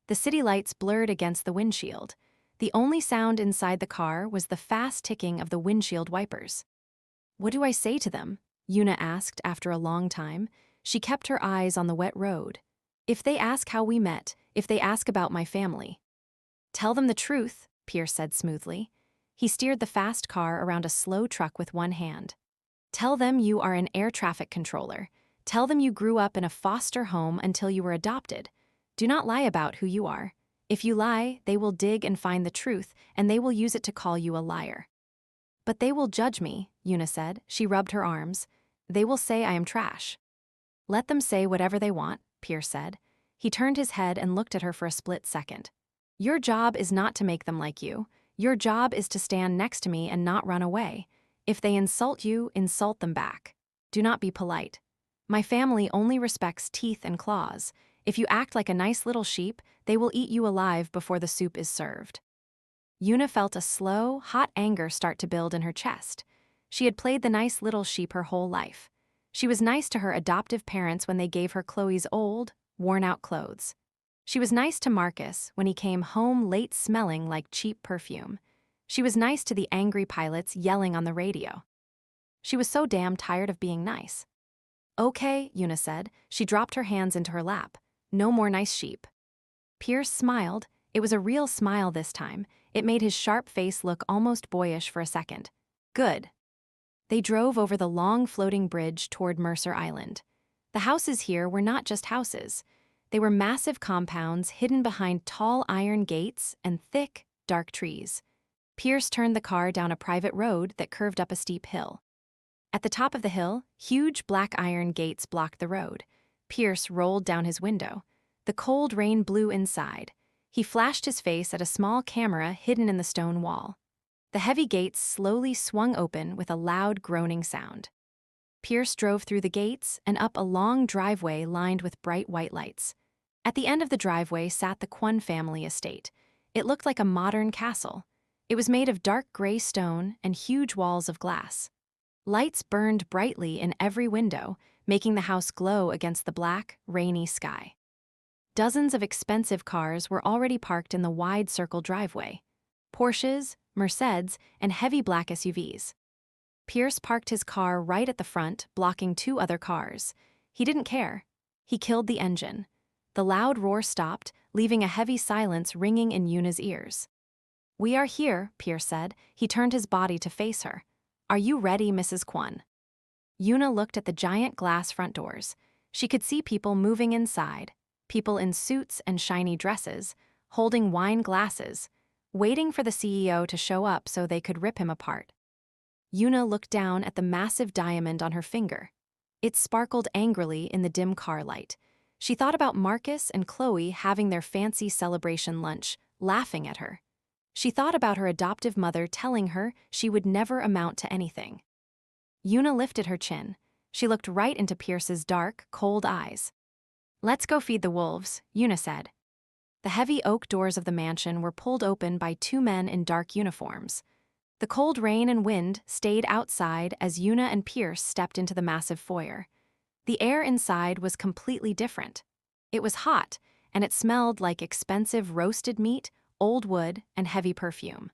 The city lights blurred against the windshield. The only sound inside the car was the fast ticking of the windshield wipers. What do I say to them? Yuna asked after a long time. She kept her eyes on the wet road. If they ask how we met, if they ask about my family. Tell them the truth, Pierce said smoothly. He steered the fast car around a slow truck with one hand. Tell them you are an air traffic controller. Tell them you grew up in a foster home until you were adopted. Do not lie about who you are. If you lie, they will dig and find the truth, and they will use it to call you a liar. But they will judge me, Yuna said. She rubbed her arms. They will say I am trash. Let them say whatever they want, Pierce said. He turned his head and looked at her for a split second. Your job is not to make them like you. Your job is to stand next to me and not run away. If they insult you, insult them back. Do not be polite. My family only respects teeth and claws. If you act like a nice little sheep, they will eat you alive before the soup is served. Yuna felt a slow, hot anger start to build in her chest. She had played the nice little sheep her whole life. She was nice to her adoptive parents when they gave her Chloe's old, worn-out clothes. She was nice to Marcus when he came home late smelling like cheap perfume. She was nice to the angry pilots yelling on the radio. She was so damn tired of being nice. Okay, Yuna said. She dropped her hands into her lap. No more nice sheep. Pierce smiled. It was a real smile this time. It made his sharp face look almost boyish for a second. Good. They drove over the long floating bridge toward Mercer Island. The houses here were not just houses. They were massive compounds hidden behind tall iron gates and thick, dark trees. Pierce turned the car down a private road that curved up a steep hill. At the top of the hill, huge black iron gates blocked the road. Pierce rolled down his window. The cold rain blew inside. He flashed his face at a small camera hidden in the stone wall. The heavy gates slowly swung open with a loud groaning sound. Pierce drove through the gates and up a long driveway lined with bright white lights. At the end of the driveway sat the Kwon family estate. It looked like a modern castle. It was made of dark gray stone and huge walls of glass. Lights burned brightly in every window, making the house glow against the black, rainy sky. Dozens of expensive cars were already parked in the wide circle driveway. Porsches, Mercedes, and heavy black SUVs. Pierce parked his car right at the front, blocking 2 other cars. He didn't care. He killed the engine. The loud roar stopped, leaving a heavy silence ringing in Yuna's ears. We are here, Pierce said. He turned his body to face her. Are you ready, Mrs. Kwon? Yuna looked at the giant glass front doors. She could see people moving inside, people in suits and shiny dresses, holding wine glasses, waiting for the CEO to show up so they could rip him apart. Yuna looked down at the massive diamond on her finger. It sparkled angrily in the dim car light. She thought about Marcus and Chloe having their fancy celebration lunch, laughing at her. She thought about her adoptive mother telling her she would never amount to anything. Yuna lifted her chin. She looked right into Pierce's dark, cold eyes. Let's go feed the wolves, Yuna said. The heavy oak doors of the mansion were pulled open by 2 men in dark uniforms. The cold rain and wind stayed outside as Yuna and Pierce stepped into the massive foyer. The air inside was completely different. It was hot, and it smelled like expensive roasted meat, old wood, and heavy perfume.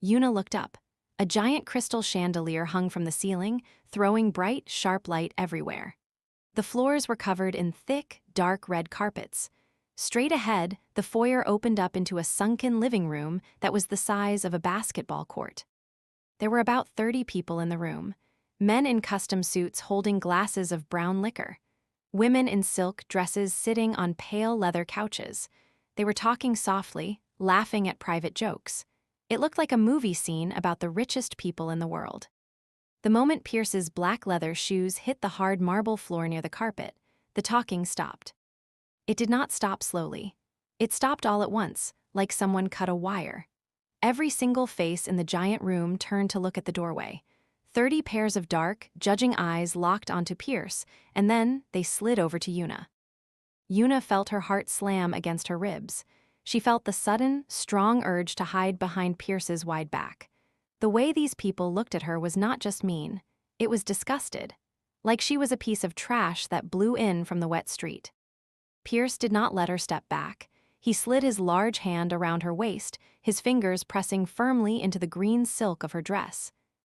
Yuna looked up. A giant crystal chandelier hung from the ceiling, throwing bright, sharp light everywhere. The floors were covered in thick, dark red carpets. Straight ahead, the foyer opened up into a sunken living room that was the size of a basketball court. There were about 30 people in the room, men in custom suits holding glasses of brown liquor, women in silk dresses sitting on pale leather couches. They were talking softly, laughing at private jokes. It looked like a movie scene about the richest people in the world. The moment Pierce's black leather shoes hit the hard marble floor near the carpet, the talking stopped. It did not stop slowly. It stopped all at once, like someone cut a wire. Every single face in the giant room turned to look at the doorway. 30 pairs of dark, judging eyes locked onto Pierce, and then they slid over to Yuna. Yuna felt her heart slam against her ribs. She felt the sudden, strong urge to hide behind Pierce's wide back. The way these people looked at her was not just mean, it was disgusted, like she was a piece of trash that blew in from the wet street. Pierce did not let her step back. He slid his large hand around her waist, his fingers pressing firmly into the green silk of her dress.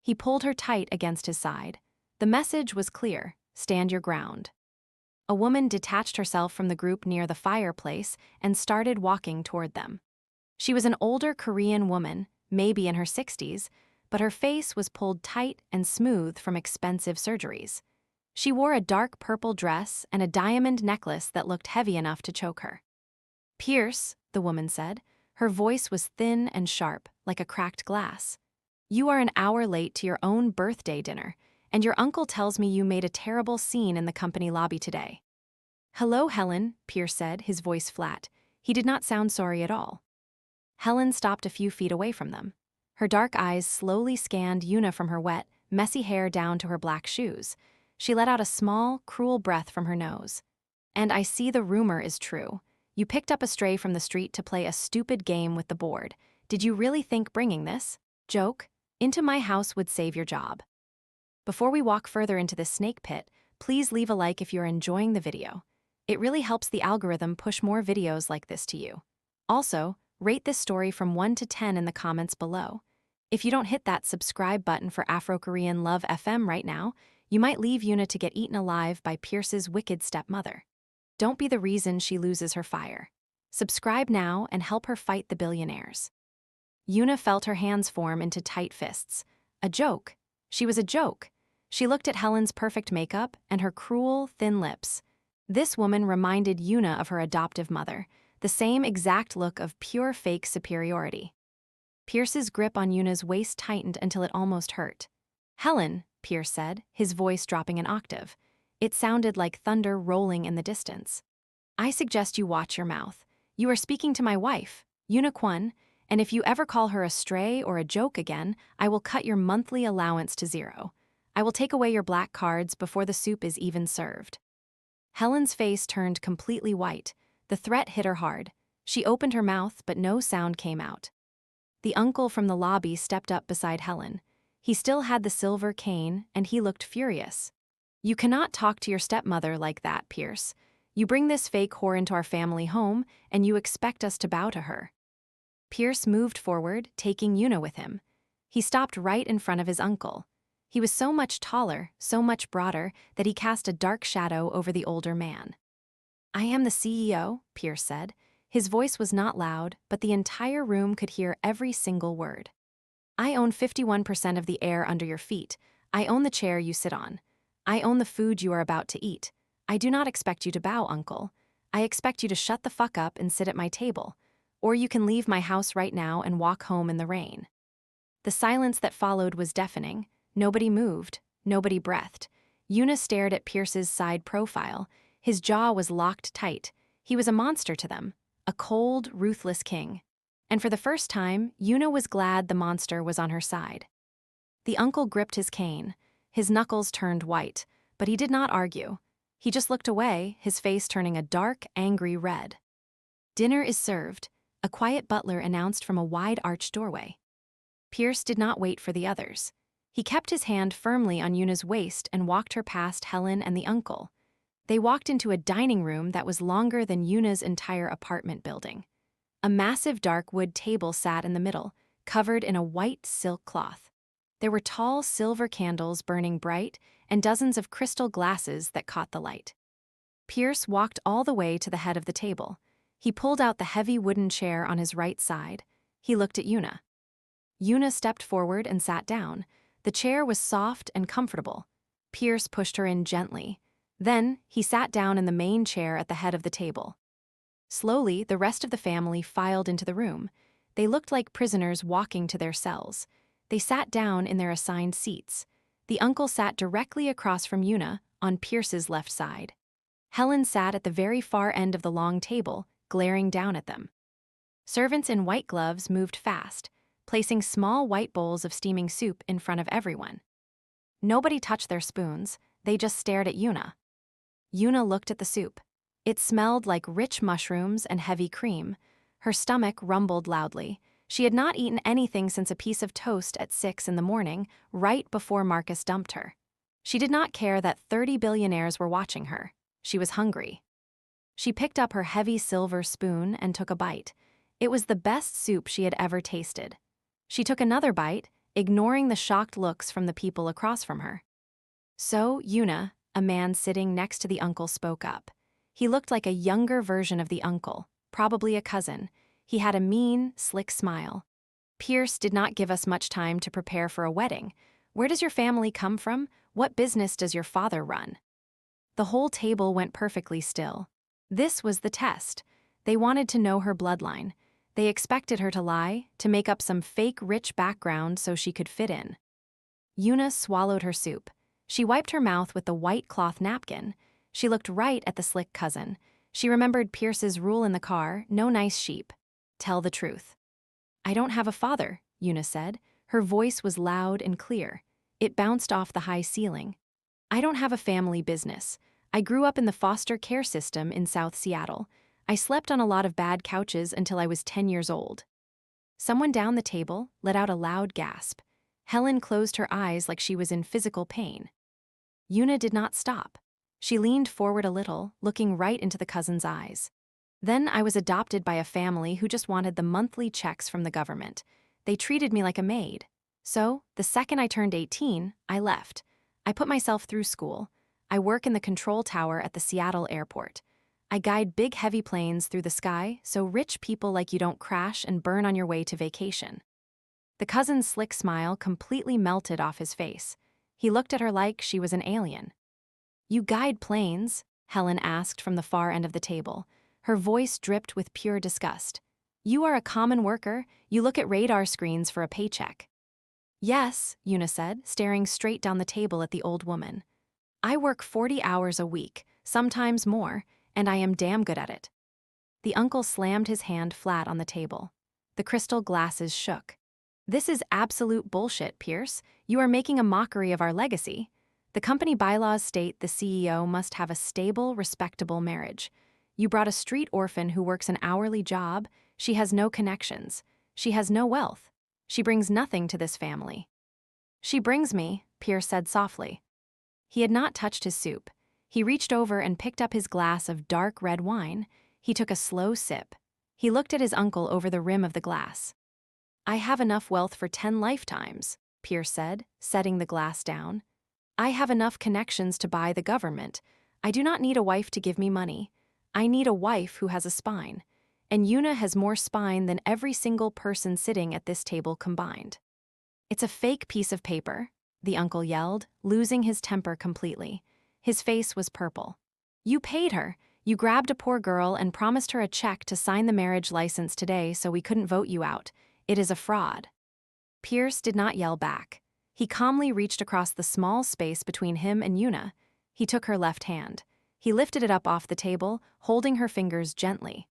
He pulled her tight against his side. The message was clear: stand your ground. A woman detached herself from the group near the fireplace and started walking toward them. She was an older Korean woman, maybe in her 60s, but her face was pulled tight and smooth from expensive surgeries. She wore a dark purple dress and a diamond necklace that looked heavy enough to choke her. "Pierce," the woman said. Her voice was thin and sharp, like a cracked glass. "You are an hour late to your own birthday dinner, and your uncle tells me you made a terrible scene in the company lobby today." "Hello, Helen," Pierce said, his voice flat. He did not sound sorry at all. Helen stopped a few feet away from them. Her dark eyes slowly scanned Yuna from her wet, messy hair down to her black shoes. She let out a small, cruel breath from her nose. "And I see the rumor is true. You picked up a stray from the street to play a stupid game with the board. Did you really think bringing this joke into my house would save your job?" Before we walk further into this snake pit, please leave a like if you're enjoying the video. It really helps the algorithm push more videos like this to you. Also, rate this story from 1 to 10 in the comments below. If you don't hit that subscribe button for Afro-Korean Love FM right now, you might leave Yuna to get eaten alive by Pierce's wicked stepmother. Don't be the reason she loses her fire. Subscribe now and help her fight the billionaires. Yuna felt her hands form into tight fists. A joke. She was a joke. She looked at Helen's perfect makeup and her cruel, thin lips. This woman reminded Yuna of her adoptive mother, the same exact look of pure fake superiority. Pierce's grip on Yuna's waist tightened until it almost hurt. "Helen," Pierce said, his voice dropping an octave. It sounded like thunder rolling in the distance. "I suggest you watch your mouth. You are speaking to my wife, Yuna Kwon, and if you ever call her a stray or a joke again, I will cut your monthly allowance to 0. I will take away your black cards before the soup is even served." Helen's face turned completely white. The threat hit her hard. She opened her mouth, but no sound came out. The uncle from the lobby stepped up beside Helen. He still had the silver cane, and he looked furious. "You cannot talk to your stepmother like that, Pierce. You bring this fake whore into our family home, and you expect us to bow to her." Pierce moved forward, taking Yuna with him. He stopped right in front of his uncle. He was so much taller, so much broader, that he cast a dark shadow over the older man. "I am the CEO," Pierce said. His voice was not loud, but the entire room could hear every single word. "I own 51% of the air under your feet. I own the chair you sit on. I own the food you are about to eat. I do not expect you to bow, uncle. I expect you to shut the fuck up and sit at my table. Or you can leave my house right now and walk home in the rain." The silence that followed was deafening. Nobody moved. Nobody breathed. Yuna stared at Pierce's side profile. His jaw was locked tight. He was a monster to them. A cold, ruthless king. And for the first time, Yuna was glad the monster was on her side. The uncle gripped his cane. His knuckles turned white, but he did not argue. He just looked away, his face turning a dark, angry red. "Dinner is served," a quiet butler announced from a wide-arched doorway. Pierce did not wait for the others. He kept his hand firmly on Yuna's waist and walked her past Helen and the uncle. They walked into a dining room that was longer than Yuna's entire apartment building. A massive dark wood table sat in the middle, covered in a white silk cloth. There were tall silver candles burning bright, and dozens of crystal glasses that caught the light. Pierce walked all the way to the head of the table. He pulled out the heavy wooden chair on his right side. He looked at Yuna. Yuna stepped forward and sat down. The chair was soft and comfortable. Pierce pushed her in gently. Then, he sat down in the main chair at the head of the table. Slowly, the rest of the family filed into the room. They looked like prisoners walking to their cells. They sat down in their assigned seats. The uncle sat directly across from Yuna, on Pierce's left side. Helen sat at the very far end of the long table, glaring down at them. Servants in white gloves moved fast, placing small white bowls of steaming soup in front of everyone. Nobody touched their spoons, they just stared at Yuna. Yuna looked at the soup. It smelled like rich mushrooms and heavy cream. Her stomach rumbled loudly. She had not eaten anything since a piece of toast at 6 in the morning, right before Marcus dumped her. She did not care that 30 billionaires were watching her. She was hungry. She picked up her heavy silver spoon and took a bite. It was the best soup she had ever tasted. She took another bite, ignoring the shocked looks from the people across from her. So, Yuna, a man sitting next to the uncle, spoke up. He looked like a younger version of the uncle, probably a cousin. He had a mean, slick smile. Pierce did not give us much time to prepare for a wedding. Where does your family come from? What business does your father run? The whole table went perfectly still. This was the test. They wanted to know her bloodline. They expected her to lie, to make up some fake rich background so she could fit in. Yuna swallowed her soup. She wiped her mouth with the white cloth napkin. She looked right at the slick cousin. She remembered Pierce's rule in the car, no nice sheep. Tell the truth. I don't have a father, Yuna said. Her voice was loud and clear. It bounced off the high ceiling. I don't have a family business. I grew up in the foster care system in South Seattle. I slept on a lot of bad couches until I was 10 years old. Someone down the table let out a loud gasp. Helen closed her eyes like she was in physical pain. Yuna did not stop. She leaned forward a little, looking right into the cousin's eyes. Then I was adopted by a family who just wanted the monthly checks from the government. They treated me like a maid. So, the second I turned 18, I left. I put myself through school. I work in the control tower at the Seattle airport. I guide big heavy planes through the sky so rich people like you don't crash and burn on your way to vacation. The cousin's slick smile completely melted off his face. He looked at her like she was an alien. You guide planes? Helen asked from the far end of the table. Her voice dripped with pure disgust. You are a common worker. You look at radar screens for a paycheck. Yes, Yuna said, staring straight down the table at the old woman. I work 40 hours a week, sometimes more, and I am damn good at it. The uncle slammed his hand flat on the table. The crystal glasses shook. This is absolute bullshit, Pierce. You are making a mockery of our legacy. The company bylaws state the CEO must have a stable, respectable marriage. You brought a street orphan who works an hourly job. She has no connections. She has no wealth. She brings nothing to this family. She brings me, Pierce said softly. He had not touched his soup. He reached over and picked up his glass of dark red wine. He took a slow sip. He looked at his uncle over the rim of the glass. I have enough wealth for 10 lifetimes, Pierce said, setting the glass down. I have enough connections to buy the government. I do not need a wife to give me money. I need a wife who has a spine. And Yuna has more spine than every single person sitting at this table combined. It's a fake piece of paper, the uncle yelled, losing his temper completely. His face was purple. You paid her. You grabbed a poor girl and promised her a check to sign the marriage license today so we couldn't vote you out. It is a fraud. Pierce did not yell back. He calmly reached across the small space between him and Yuna. He took her left hand. He lifted it up off the table, holding her fingers gently.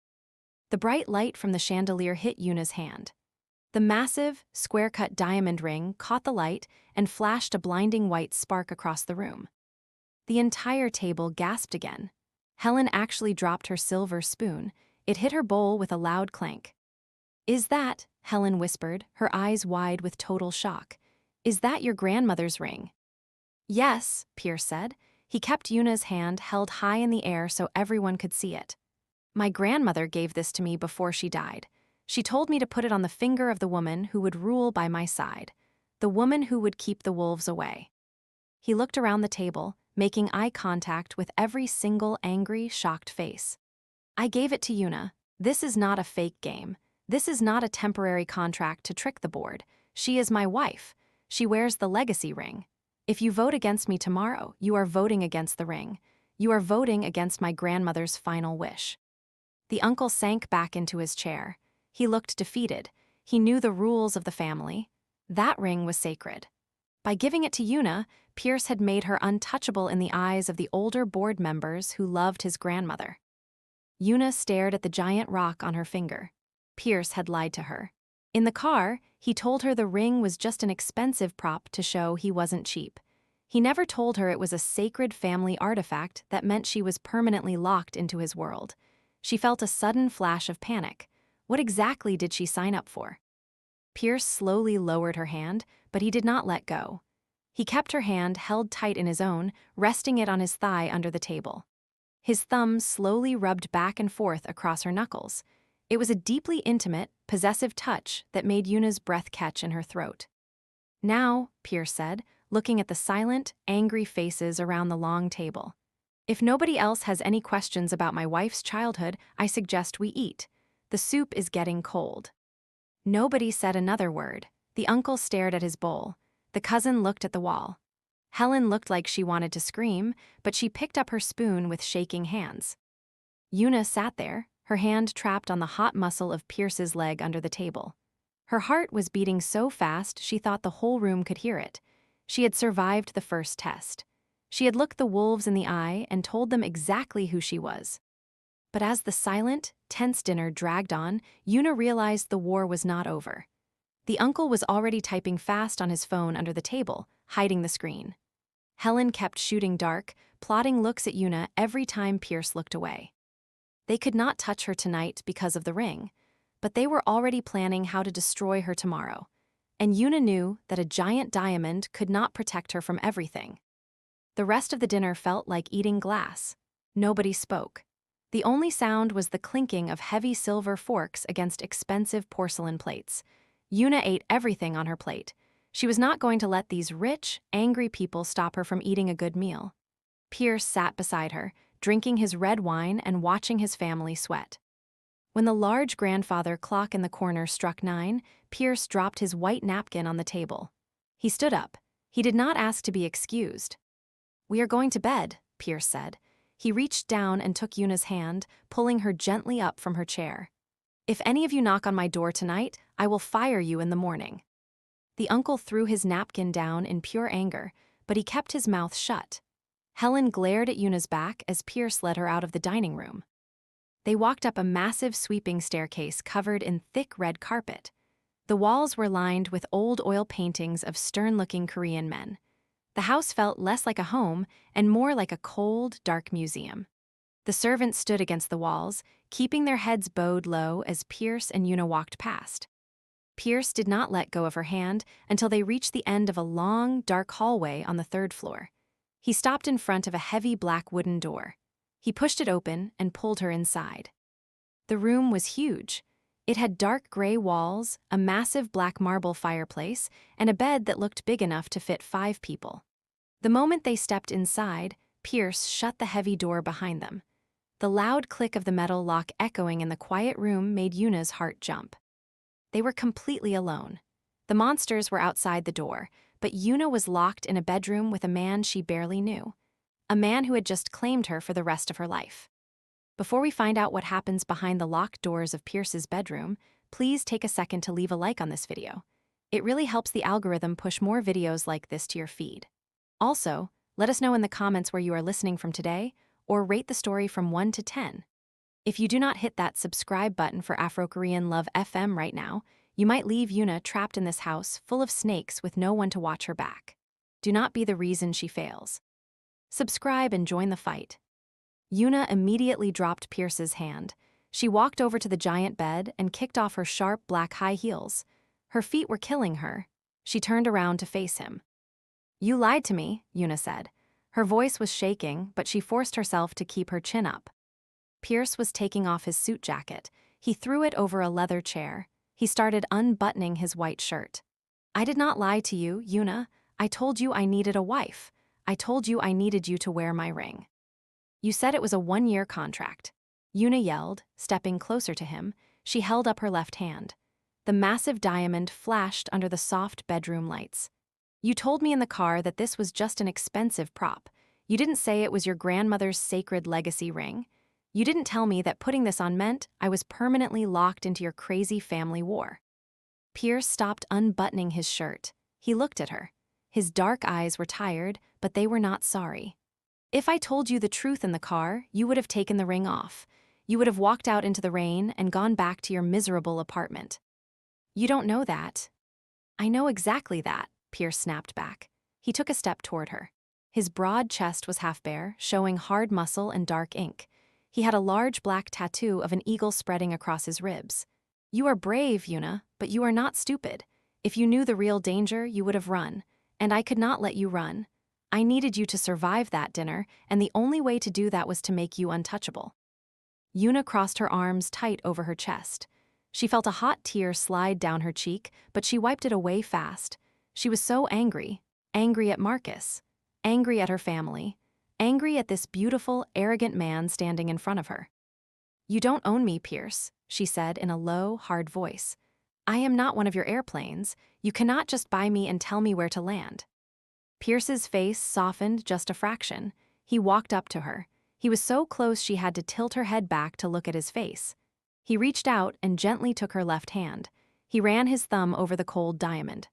The bright light from the chandelier hit Yuna's hand. The massive, square-cut diamond ring caught the light and flashed a blinding white spark across the room. The entire table gasped again. Helen actually dropped her silver spoon. It hit her bowl with a loud clank. Is that, Helen whispered, her eyes wide with total shock, is that your grandmother's ring? Yes, Pierce said. He kept Yuna's hand held high in the air so everyone could see it. My grandmother gave this to me before she died. She told me to put it on the finger of the woman who would rule by my side, the woman who would keep the wolves away. He looked around the table, making eye contact with every single angry, shocked face. I gave it to Yuna. This is not a fake game. This is not a temporary contract to trick the board. She is my wife. She wears the legacy ring. If you vote against me tomorrow, you are voting against the ring. You are voting against my grandmother's final wish. The uncle sank back into his chair. He looked defeated. He knew the rules of the family. That ring was sacred. By giving it to Yuna, Pierce had made her untouchable in the eyes of the older board members who loved his grandmother. Yuna stared at the giant rock on her finger. Pierce had lied to her. In the car, he told her the ring was just an expensive prop to show he wasn't cheap. He never told her it was a sacred family artifact that meant she was permanently locked into his world. She felt a sudden flash of panic. What exactly did she sign up for? Pierce slowly lowered her hand, but he did not let go. He kept her hand held tight in his own, resting it on his thigh under the table. His thumbs slowly rubbed back and forth across her knuckles. It was a deeply intimate, possessive touch that made Yuna's breath catch in her throat. Now, Pierce said, looking at the silent, angry faces around the long table. If nobody else has any questions about my wife's childhood, I suggest we eat. The soup is getting cold. Nobody said another word. The uncle stared at his bowl. The cousin looked at the wall. Helen looked like she wanted to scream, but she picked up her spoon with shaking hands. Yuna sat there, her hand trapped on the hot muscle of Pierce's leg under the table. Her heart was beating so fast she thought the whole room could hear it. She had survived the first test. She had looked the wolves in the eye and told them exactly who she was. But as the silent, tense dinner dragged on, Yuna realized the war was not over. The uncle was already typing fast on his phone under the table, hiding the screen. Helen kept shooting dark, plotting looks at Yuna every time Pierce looked away. They could not touch her tonight because of the ring, but they were already planning how to destroy her tomorrow. And Yuna knew that a giant diamond could not protect her from everything. The rest of the dinner felt like eating glass. Nobody spoke. The only sound was the clinking of heavy silver forks against expensive porcelain plates. Yuna ate everything on her plate. She was not going to let these rich, angry people stop her from eating a good meal. Pierce sat beside her, drinking his red wine and watching his family sweat. When the large grandfather clock in the corner struck 9, Pierce dropped his white napkin on the table. He stood up. He did not ask to be excused. "We are going to bed," Pierce said. He reached down and took Yuna's hand, pulling her gently up from her chair. "If any of you knock on my door tonight, I will fire you in the morning." The uncle threw his napkin down in pure anger, but he kept his mouth shut. Helen glared at Yuna's back as Pierce led her out of the dining room. They walked up a massive sweeping staircase covered in thick red carpet. The walls were lined with old oil paintings of stern-looking Korean men. The house felt less like a home and more like a cold, dark museum. The servants stood against the walls, keeping their heads bowed low as Pierce and Yuna walked past. Pierce did not let go of her hand until they reached the end of a long, dark hallway on the 3rd floor. He stopped in front of a heavy black wooden door. He pushed it open and pulled her inside. The room was huge. It had dark gray walls, a massive black marble fireplace, and a bed that looked big enough to fit 5 people. The moment they stepped inside, Pierce shut the heavy door behind them. The loud click of the metal lock echoing in the quiet room made Yuna's heart jump. They were completely alone. The monsters were outside the door, but Yuna was locked in a bedroom with a man she barely knew. A man who had just claimed her for the rest of her life. Before we find out what happens behind the locked doors of Pierce's bedroom, please take a second to leave a like on this video. It really helps the algorithm push more videos like this to your feed. Also, let us know in the comments where you are listening from today, or rate the story from 1 to 10. If you do not hit that subscribe button for Afro-Korean Love FM right now, you might leave Yuna trapped in this house full of snakes with no one to watch her back. Do not be the reason she fails. Subscribe and join the fight. Yuna immediately dropped Pierce's hand. She walked over to the giant bed and kicked off her sharp black high heels. Her feet were killing her. She turned around to face him. "You lied to me," Yuna said. Her voice was shaking, but she forced herself to keep her chin up. Pierce was taking off his suit jacket. He threw it over a leather chair. He started unbuttoning his white shirt. "I did not lie to you, Yuna. I told you I needed a wife. I told you I needed you to wear my ring. You said it was a 1-year contract. Yuna yelled, stepping closer to him. She held up her left hand. The massive diamond flashed under the soft bedroom lights. You told me in the car that this was just an expensive prop. You didn't say it was your grandmother's sacred legacy ring. You didn't tell me that putting this on meant I was permanently locked into your crazy family war. Pierce stopped unbuttoning his shirt. He looked at her. His dark eyes were tired, but they were not sorry. If I told you the truth in the car, you would have taken the ring off. You would have walked out into the rain and gone back to your miserable apartment. You don't know that. I know exactly that, Pierce snapped back. He took a step toward her. His broad chest was half bare, showing hard muscle and dark ink. He had a large black tattoo of an eagle spreading across his ribs. You are brave, Yuna, but you are not stupid. If you knew the real danger, you would have run. And I could not let you run. I needed you to survive that dinner, and the only way to do that was to make you untouchable. Yuna crossed her arms tight over her chest. She felt a hot tear slide down her cheek, but she wiped it away fast. She was so angry. Angry at Marcus. Angry at her family. Angry at this beautiful, arrogant man standing in front of her. You don't own me, Pierce, she said in a low, hard voice. I am not one of your airplanes. You cannot just buy me and tell me where to land. Pierce's face softened just a fraction. He walked up to her. He was so close she had to tilt her head back to look at his face. He reached out and gently took her left hand. He ran his thumb over the cold diamond.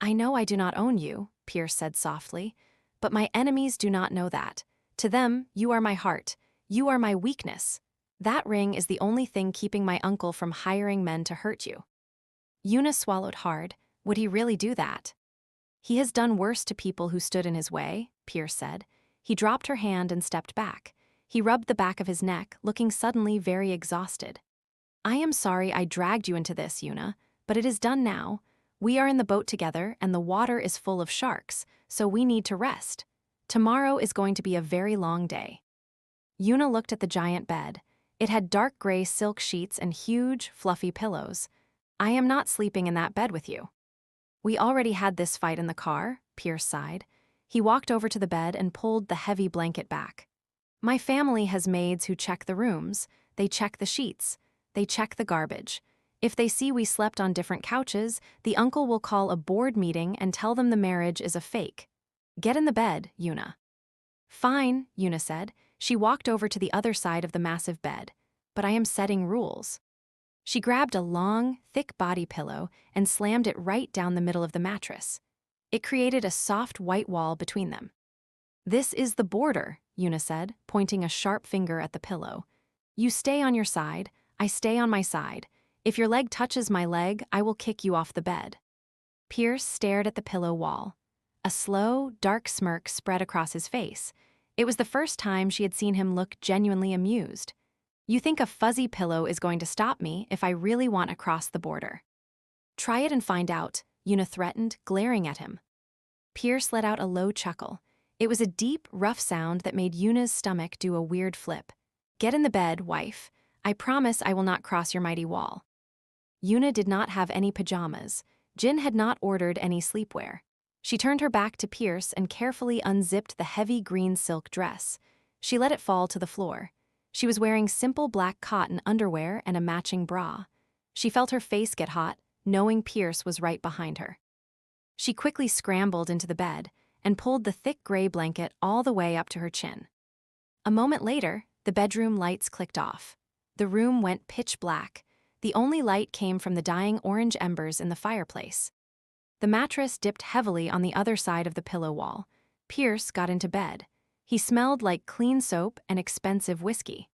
I know I do not own you, Pierce said softly, but my enemies do not know that. To them, you are my heart. You are my weakness. That ring is the only thing keeping my uncle from hiring men to hurt you. Yuna swallowed hard. Would he really do that? He has done worse to people who stood in his way, Pierce said. He dropped her hand and stepped back. He rubbed the back of his neck, looking suddenly very exhausted. I am sorry I dragged you into this, Yuna, but it is done now. We are in the boat together and the water is full of sharks, so we need to rest. Tomorrow is going to be a very long day. Yuna looked at the giant bed. It had dark gray silk sheets and huge, fluffy pillows. I am not sleeping in that bed with you. We already had this fight in the car, Pierce sighed. He walked over to the bed and pulled the heavy blanket back. My family has maids who check the rooms. They check the sheets. They check the garbage. If they see we slept on different couches, the uncle will call a board meeting and tell them the marriage is a fake. Get in the bed, Yuna. Fine, Yuna said. She walked over to the other side of the massive bed. But I am setting rules. She grabbed a long, thick body pillow and slammed it right down the middle of the mattress. It created a soft white wall between them. This is the border, Yuna said, pointing a sharp finger at the pillow. You stay on your side, I stay on my side. If your leg touches my leg, I will kick you off the bed. Pierce stared at the pillow wall. A slow, dark smirk spread across his face. It was the first time she had seen him look genuinely amused. You think a fuzzy pillow is going to stop me if I really want to cross the border? Try it and find out, Yuna threatened, glaring at him. Pierce let out a low chuckle. It was a deep, rough sound that made Yuna's stomach do a weird flip. Get in the bed, wife. I promise I will not cross your mighty wall. Yuna did not have any pajamas. Jin had not ordered any sleepwear. She turned her back to Pierce and carefully unzipped the heavy green silk dress. She let it fall to the floor. She was wearing simple black cotton underwear and a matching bra. She felt her face get hot, knowing Pierce was right behind her. She quickly scrambled into the bed and pulled the thick gray blanket all the way up to her chin. A moment later, the bedroom lights clicked off. The room went pitch black. The only light came from the dying orange embers in the fireplace. The mattress dipped heavily on the other side of the pillow wall. Pierce got into bed. He smelled like clean soap and expensive whiskey.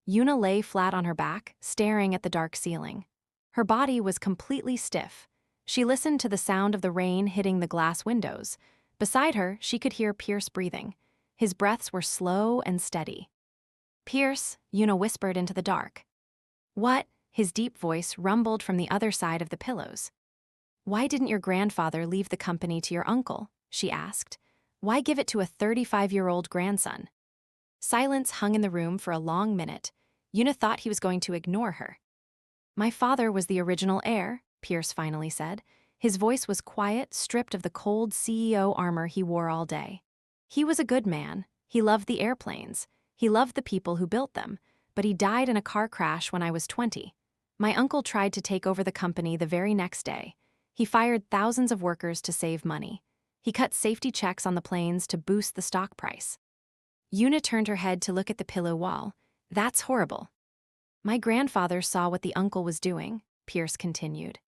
Yuna lay flat on her back, staring at the dark ceiling. Her body was completely stiff. She listened to the sound of the rain hitting the glass windows. Beside her, she could hear Pierce breathing. His breaths were slow and steady. Pierce, Yuna whispered into the dark. What? His deep voice rumbled from the other side of the pillows. Why didn't your grandfather leave the company to your uncle? She asked. Why give it to a 35-year-old grandson? Silence hung in the room for a long minute. Yuna thought he was going to ignore her. My father was the original heir, Pierce finally said. His voice was quiet, stripped of the cold CEO armor he wore all day. He was a good man. He loved the airplanes. He loved the people who built them, but he died in a car crash when I was 20. My uncle tried to take over the company the very next day. He fired thousands of workers to save money. He cut safety checks on the planes to boost the stock price. Yuna turned her head to look at the pillow wall. That's horrible. My grandfather saw what the uncle was doing, Pierce continued.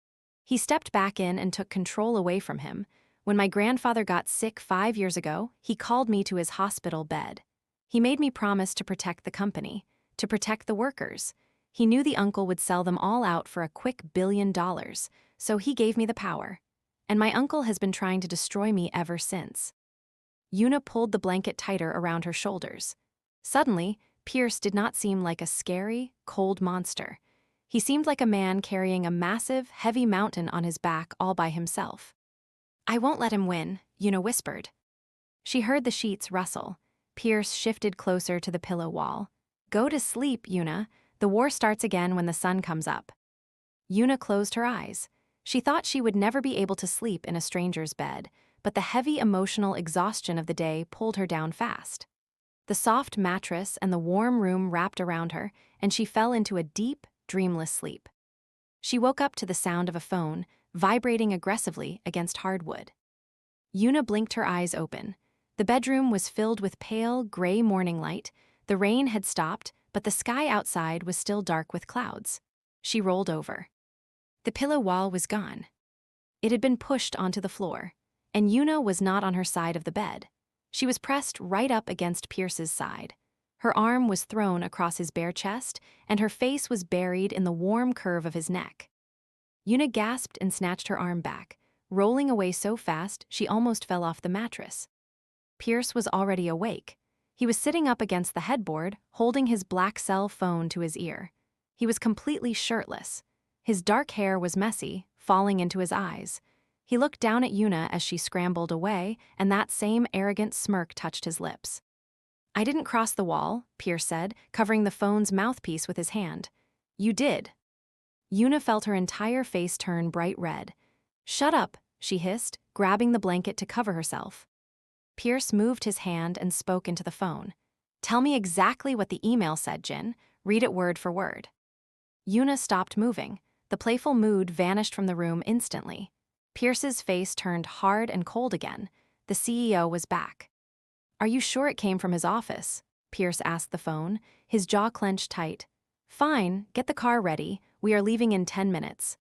He stepped back in and took control away from him. When my grandfather got sick 5 years ago, he called me to his hospital bed. He made me promise to protect the company, to protect the workers. He knew the uncle would sell them all out for a quick $1 billion, so he gave me the power. And my uncle has been trying to destroy me ever since. Yuna pulled the blanket tighter around her shoulders. Suddenly, Pierce did not seem like a scary, cold monster. He seemed like a man carrying a massive, heavy mountain on his back all by himself. I won't let him win, Yuna whispered. She heard the sheets rustle. Pierce shifted closer to the pillow wall. Go to sleep, Yuna. The war starts again when the sun comes up. Yuna closed her eyes. She thought she would never be able to sleep in a stranger's bed, but the heavy emotional exhaustion of the day pulled her down fast. The soft mattress and the warm room wrapped around her, and she fell into a deep, dreamless sleep. She woke up to the sound of a phone, vibrating aggressively against hardwood. Yuna blinked her eyes open. The bedroom was filled with pale, gray morning light. The rain had stopped, but the sky outside was still dark with clouds. She rolled over. The pillow wall was gone. It had been pushed onto the floor, and Yuna was not on her side of the bed. She was pressed right up against Pierce's side. Her arm was thrown across his bare chest, and her face was buried in the warm curve of his neck. Yuna gasped and snatched her arm back, rolling away so fast she almost fell off the mattress. Pierce was already awake. He was sitting up against the headboard, holding his black cell phone to his ear. He was completely shirtless. His dark hair was messy, falling into his eyes. He looked down at Yuna as she scrambled away, and that same arrogant smirk touched his lips. I didn't cross the wall, Pierce said, covering the phone's mouthpiece with his hand. You did. Yuna felt her entire face turn bright red. Shut up, she hissed, grabbing the blanket to cover herself. Pierce moved his hand and spoke into the phone. Tell me exactly what the email said, Jin. Read it word for word. Yuna stopped moving. The playful mood vanished from the room instantly. Pierce's face turned hard and cold again. The CEO was back. Are you sure it came from his office? Pierce asked the phone, his jaw clenched tight. Fine, get the car ready. We are leaving in 10 minutes.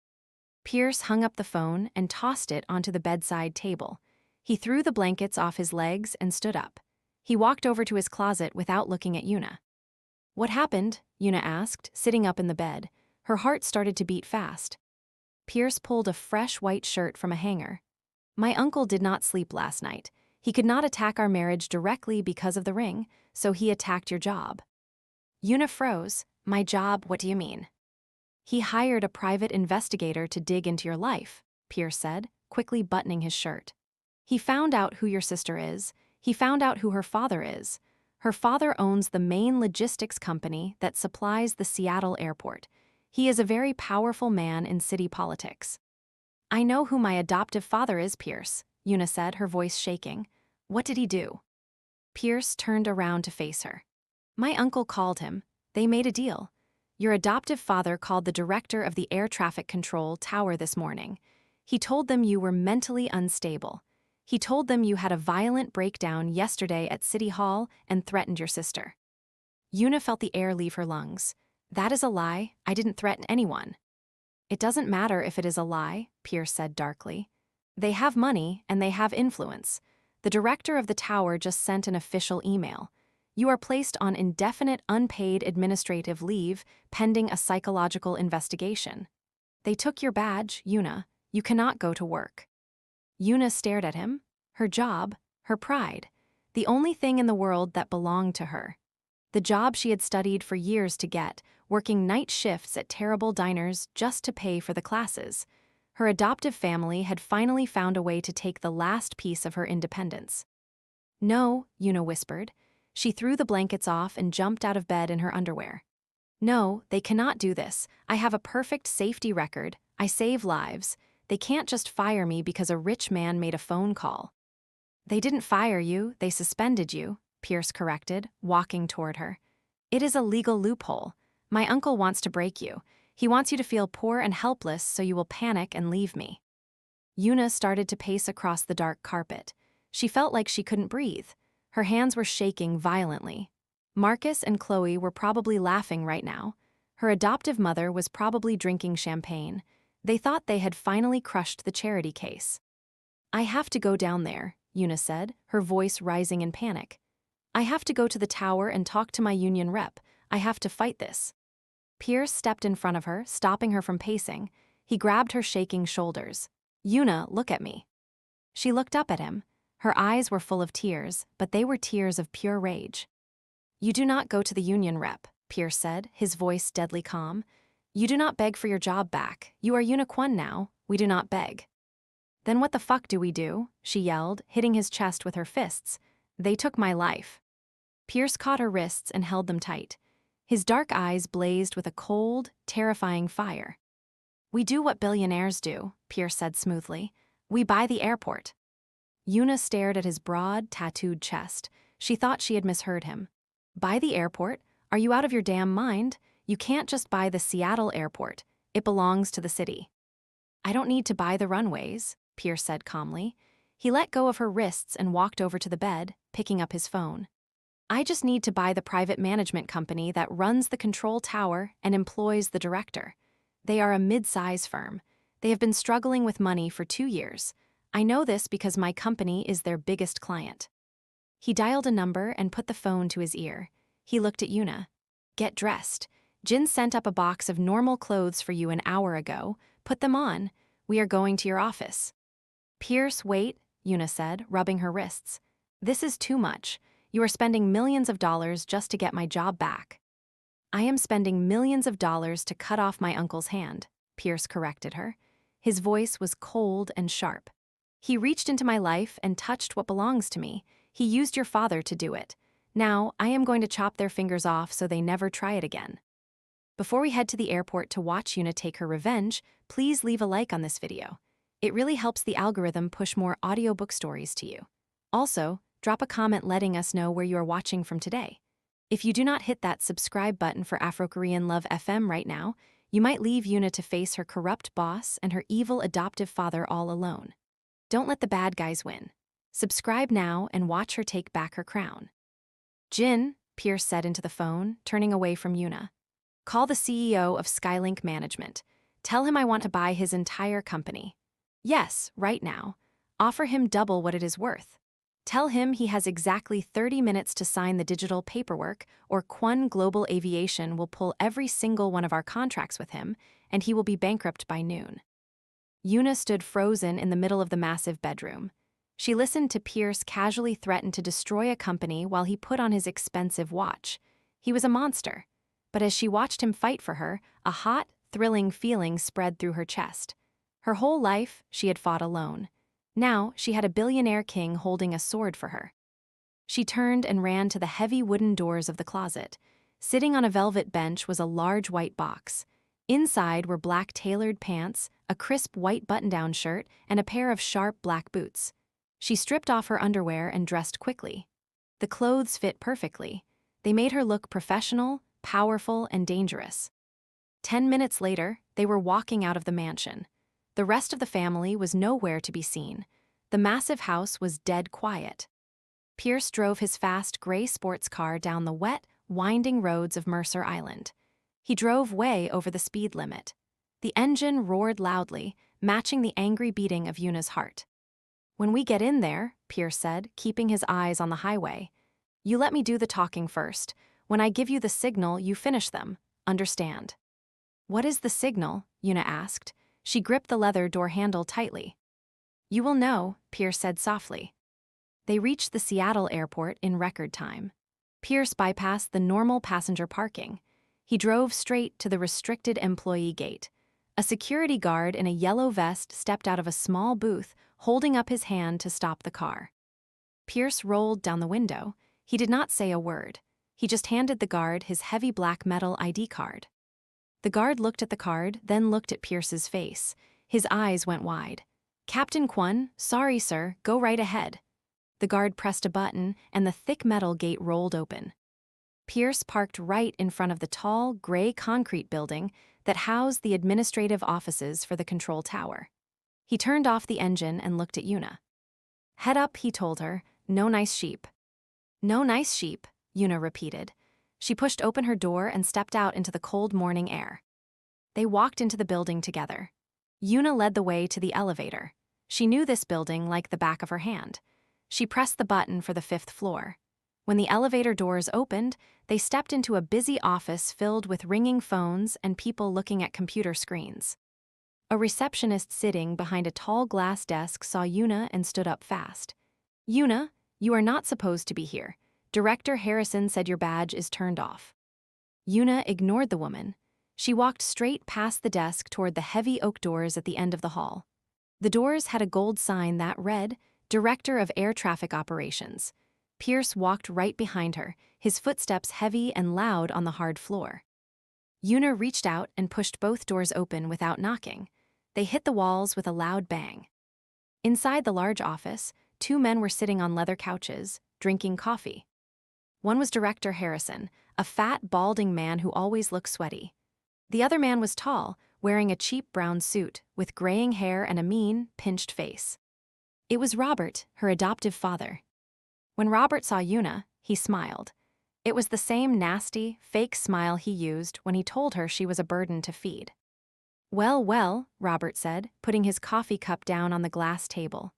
Pierce hung up the phone and tossed it onto the bedside table. He threw the blankets off his legs and stood up. He walked over to his closet without looking at Yuna. What happened? Yuna asked, sitting up in the bed. Her heart started to beat fast. Pierce pulled a fresh white shirt from a hanger. My uncle did not sleep last night. He could not attack our marriage directly because of the ring, so he attacked your job. Yuna froze. My job, what do you mean? He hired a private investigator to dig into your life, Pierce said, quickly buttoning his shirt. He found out who your sister is. He found out who her father is. Her father owns the main logistics company that supplies the Seattle airport. He is a very powerful man in city politics. I know who my adoptive father is, Pierce, Yuna said, her voice shaking. What did he do? Pierce turned around to face her. My uncle called him. They made a deal. Your adoptive father called the director of the air traffic control tower this morning. He told them you were mentally unstable. He told them you had a violent breakdown yesterday at City Hall and threatened your sister. Yuna felt the air leave her lungs. That is a lie. I didn't threaten anyone. It doesn't matter if it is a lie, Pierce said darkly. They have money and they have influence. The director of the tower just sent an official email. You are placed on indefinite unpaid administrative leave pending a psychological investigation. They took your badge, Yuna. You cannot go to work. Yuna stared at him. Her job, her pride, the only thing in the world that belonged to her. The job she had studied for years to get, working night shifts at terrible diners just to pay for the classes. Her adoptive family had finally found a way to take the last piece of her independence. No, Yuna whispered. She threw the blankets off and jumped out of bed in her underwear. No, they cannot do this. I have a perfect safety record. I save lives. They can't just fire me because a rich man made a phone call. They didn't fire you, they suspended you, Pierce corrected, walking toward her. It is a legal loophole. My uncle wants to break you. He wants you to feel poor and helpless so you will panic and leave me. Yuna started to pace across the dark carpet. She felt like she couldn't breathe. Her hands were shaking violently. Marcus and Chloe were probably laughing right now. Her adoptive mother was probably drinking champagne. They thought they had finally crushed the charity case. I have to go down there, Yuna said, her voice rising in panic. I have to go to the tower and talk to my union rep. I have to fight this. Pierce stepped in front of her, stopping her from pacing. He grabbed her shaking shoulders. Yuna, look at me. She looked up at him. Her eyes were full of tears, but they were tears of pure rage. You do not go to the union rep, Pierce said, his voice deadly calm. You do not beg for your job back. You are Yuna Kwon now. We do not beg. Then what the fuck do we do? She yelled, hitting his chest with her fists. They took my life. Pierce caught her wrists and held them tight. His dark eyes blazed with a cold, terrifying fire. We do what billionaires do, Pierce said smoothly. We buy the airport. Yuna stared at his broad, tattooed chest. She thought she had misheard him. Buy the airport? Are you out of your damn mind? You can't just buy the Seattle airport. It belongs to the city. I don't need to buy the runways, Pierce said calmly. He let go of her wrists and walked over to the bed, picking up his phone. I just need to buy the private management company that runs the control tower and employs the director. They are a mid-size firm. They have been struggling with money for 2 years. I know this because my company is their biggest client. He dialed a number and put the phone to his ear. He looked at Yuna. Get dressed. Jin sent up a box of normal clothes for you an hour ago. Put them on. We are going to your office. Pierce, wait, Yuna said, rubbing her wrists. This is too much. You are spending millions of dollars just to get my job back. I am spending millions of dollars to cut off my uncle's hand, Pierce corrected her. His voice was cold and sharp. He reached into my life and touched what belongs to me. He used your father to do it. Now, I am going to chop their fingers off so they never try it again. Before we head to the airport to watch Yuna take her revenge, please leave a like on this video. It really helps the algorithm push more audiobook stories to you. Also, drop a comment letting us know where you are watching from today. If you do not hit that subscribe button for Afro-Korean Love FM right now, you might leave Yuna to face her corrupt boss and her evil adoptive father all alone. Don't let the bad guys win. Subscribe now and watch her take back her crown. Jin, Pierce said into the phone, turning away from Yuna. Call the CEO of Skylink Management. Tell him I want to buy his entire company. Yes, right now. Offer him double what it is worth. Tell him he has exactly 30 minutes to sign the digital paperwork, or Kwon Global Aviation will pull every single one of our contracts with him, and he will be bankrupt by noon. Yuna stood frozen in the middle of the massive bedroom. She listened to Pierce casually threaten to destroy a company while he put on his expensive watch. He was a monster. But as she watched him fight for her, a hot, thrilling feeling spread through her chest. Her whole life, she had fought alone. Now, she had a billionaire king holding a sword for her. She turned and ran to the heavy wooden doors of the closet. Sitting on a velvet bench was a large white box. Inside were black tailored pants, a crisp white button-down shirt, and a pair of sharp black boots. She stripped off her underwear and dressed quickly. The clothes fit perfectly. They made her look professional, powerful, and dangerous. 10 minutes later, they were walking out of the mansion. The rest of the family was nowhere to be seen. The massive house was dead quiet. Pierce drove his fast gray sports car down the wet, winding roads of Mercer Island. He drove way over the speed limit. The engine roared loudly, matching the angry beating of Yuna's heart. When we get in there, Pierce said, keeping his eyes on the highway, you let me do the talking first. When I give you the signal, you finish them. Understand? What is the signal? Yuna asked. She gripped the leather door handle tightly. You will know, Pierce said softly. They reached the Seattle airport in record time. Pierce bypassed the normal passenger parking. He drove straight to the restricted employee gate. A security guard in a yellow vest stepped out of a small booth, holding up his hand to stop the car. Pierce rolled down the window. He did not say a word. He just handed the guard his heavy black metal ID card. The guard looked at the card, then looked at Pierce's face. His eyes went wide. Captain Kwon, sorry sir, go right ahead. The guard pressed a button, and the thick metal gate rolled open. Pierce parked right in front of the tall, gray concrete building that housed the administrative offices for the control tower. He turned off the engine and looked at Yuna. "Head up," he told her. "No nice sheep." "No nice sheep," Yuna repeated. She pushed open her door and stepped out into the cold morning air. They walked into the building together. Yuna led the way to the elevator. She knew this building like the back of her hand. She pressed the button for the 5th floor. When the elevator doors opened, they stepped into a busy office filled with ringing phones and people looking at computer screens. A receptionist sitting behind a tall glass desk saw Yuna and stood up fast. "Yuna, you are not supposed to be here. Director Harrison said your badge is turned off." Yuna ignored the woman. She walked straight past the desk toward the heavy oak doors at the end of the hall. The doors had a gold sign that read, "Director of Air Traffic Operations." Pierce walked right behind her, his footsteps heavy and loud on the hard floor. Yuna reached out and pushed both doors open without knocking. They hit the walls with a loud bang. Inside the large office, 2 men were sitting on leather couches, drinking coffee. One was Director Harrison, a fat, balding man who always looked sweaty. The other man was tall, wearing a cheap brown suit, with graying hair and a mean, pinched face. It was Robert, her adoptive father. When Robert saw Yuna, he smiled. It was the same nasty, fake smile he used when he told her she was a burden to feed. "Well, well," Robert said, putting his coffee cup down on the glass table.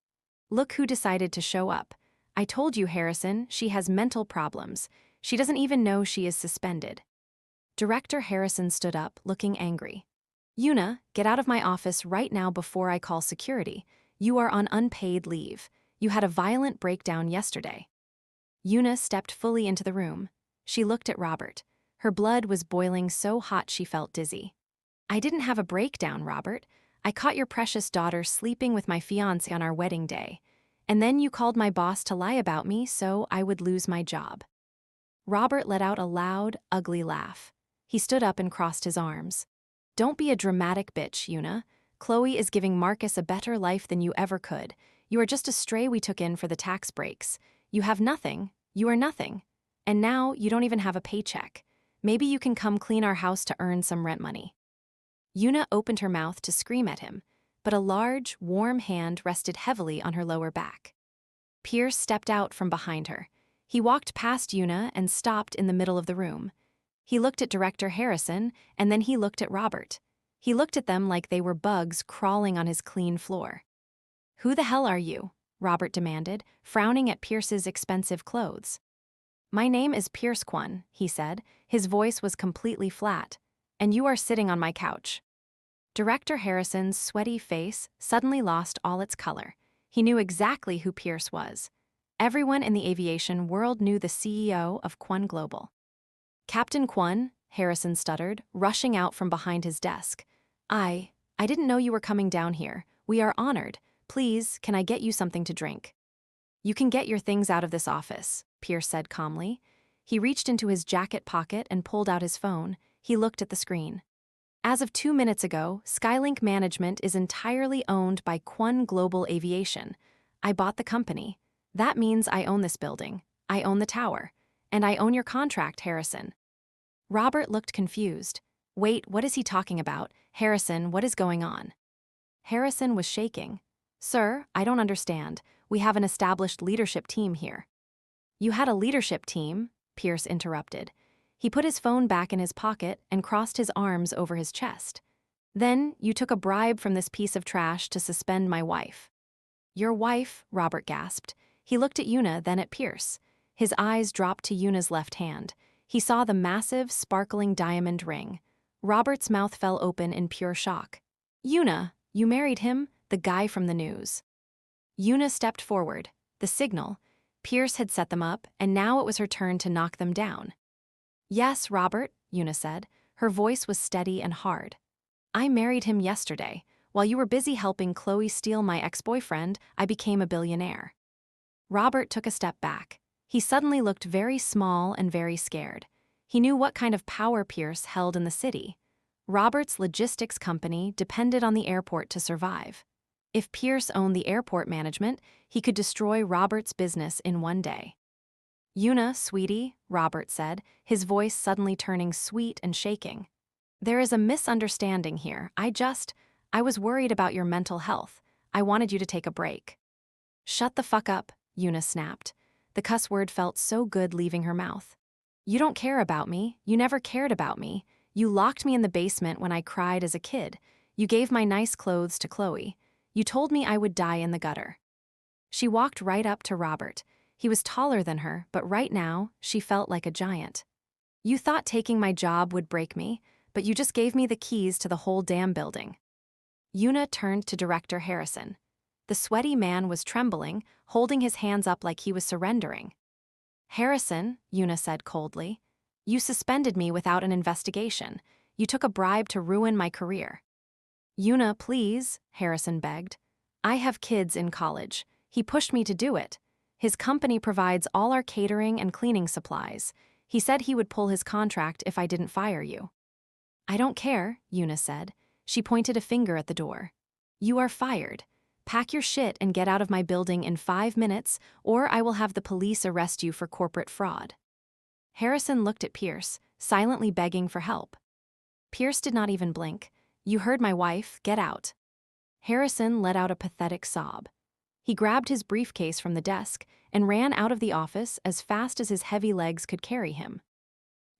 "Look who decided to show up. I told you, Harrison, she has mental problems. She doesn't even know she is suspended." Director Harrison stood up, looking angry. "Yuna, get out of my office right now before I call security. You are on unpaid leave. You had a violent breakdown yesterday." Yuna stepped fully into the room. She looked at Robert. Her blood was boiling so hot she felt dizzy. "I didn't have a breakdown, Robert. I caught your precious daughter sleeping with my fiancé on our wedding day. And then you called my boss to lie about me so I would lose my job." Robert let out a loud, ugly laugh. He stood up and crossed his arms. "Don't be a dramatic bitch, Yuna. Chloe is giving Marcus a better life than you ever could. You are just a stray we took in for the tax breaks. You have nothing. You are nothing. And now you don't even have a paycheck. Maybe you can come clean our house to earn some rent money." Yuna opened her mouth to scream at him, but a large, warm hand rested heavily on her lower back. Pierce stepped out from behind her. He walked past Yuna and stopped in the middle of the room. He looked at Director Harrison, and then he looked at Robert. He looked at them like they were bugs crawling on his clean floor. "Who the hell are you?" Robert demanded, frowning at Pierce's expensive clothes. "My name is Pierce Kwon," he said. His voice was completely flat. "And you are sitting on my couch." Director Harrison's sweaty face suddenly lost all its color. He knew exactly who Pierce was. Everyone in the aviation world knew the CEO of Kwon Global. "Captain Kwon," Harrison stuttered, rushing out from behind his desk. I didn't know you were coming down here. We are honored. Please, can I get you something to drink?" "You can get your things out of this office," Pierce said calmly. He reached into his jacket pocket and pulled out his phone. He looked at the screen. "As of 2 minutes ago, Skylink Management is entirely owned by Kwon Global Aviation. I bought the company. That means I own this building. I own the tower. And I own your contract, Harrison." Robert looked confused. "Wait, what is he talking about? Harrison, what is going on?" Harrison was shaking. "Sir, I don't understand. We have an established leadership team here." "You had a leadership team?" Pierce interrupted. He put his phone back in his pocket and crossed his arms over his chest. "Then you took a bribe from this piece of trash to suspend my wife." "Your wife?" Robert gasped. He looked at Yuna, then at Pierce. His eyes dropped to Yuna's left hand. He saw the massive, sparkling diamond ring. Robert's mouth fell open in pure shock. "Yuna, you married him? The guy from the news." Yuna stepped forward. The signal. Pierce had set them up, and now it was her turn to knock them down. "Yes, Robert," Yuna said. Her voice was steady and hard. "I married him yesterday. While you were busy helping Chloe steal my ex-boyfriend, I became a billionaire." Robert took a step back. He suddenly looked very small and very scared. He knew what kind of power Pierce held in the city. Robert's logistics company depended on the airport to survive. If Pierce owned the airport management, he could destroy Robert's business in one day. Yuna, sweetie, Robert said, his voice suddenly turning sweet and shaking. There is a misunderstanding here. I was worried about your mental health. I wanted you to take a break. Shut the fuck up, Yuna snapped. The cuss word felt so good leaving her mouth. You don't care about me. You never cared about me. You locked me in the basement when I cried as a kid. You gave my nice clothes to Chloe. You told me I would die in the gutter. She walked right up to Robert. He was taller than her, but right now, she felt like a giant. You thought taking my job would break me, but you just gave me the keys to the whole damn building. Yuna turned to Director Harrison. The sweaty man was trembling, holding his hands up like he was surrendering. Harrison, Yuna said coldly, you suspended me without an investigation. You took a bribe to ruin my career. Yuna, please, Harrison begged. I have kids in college. He pushed me to do it. His company provides all our catering and cleaning supplies. He said he would pull his contract if I didn't fire you. I don't care, Yuna said. She pointed a finger at the door. You are fired. Pack your shit and get out of my building in 5 minutes, or I will have the police arrest you for corporate fraud. Harrison looked at Pierce, silently begging for help. Pierce did not even blink. You heard my wife, get out. Harrison let out a pathetic sob. He grabbed his briefcase from the desk and ran out of the office as fast as his heavy legs could carry him.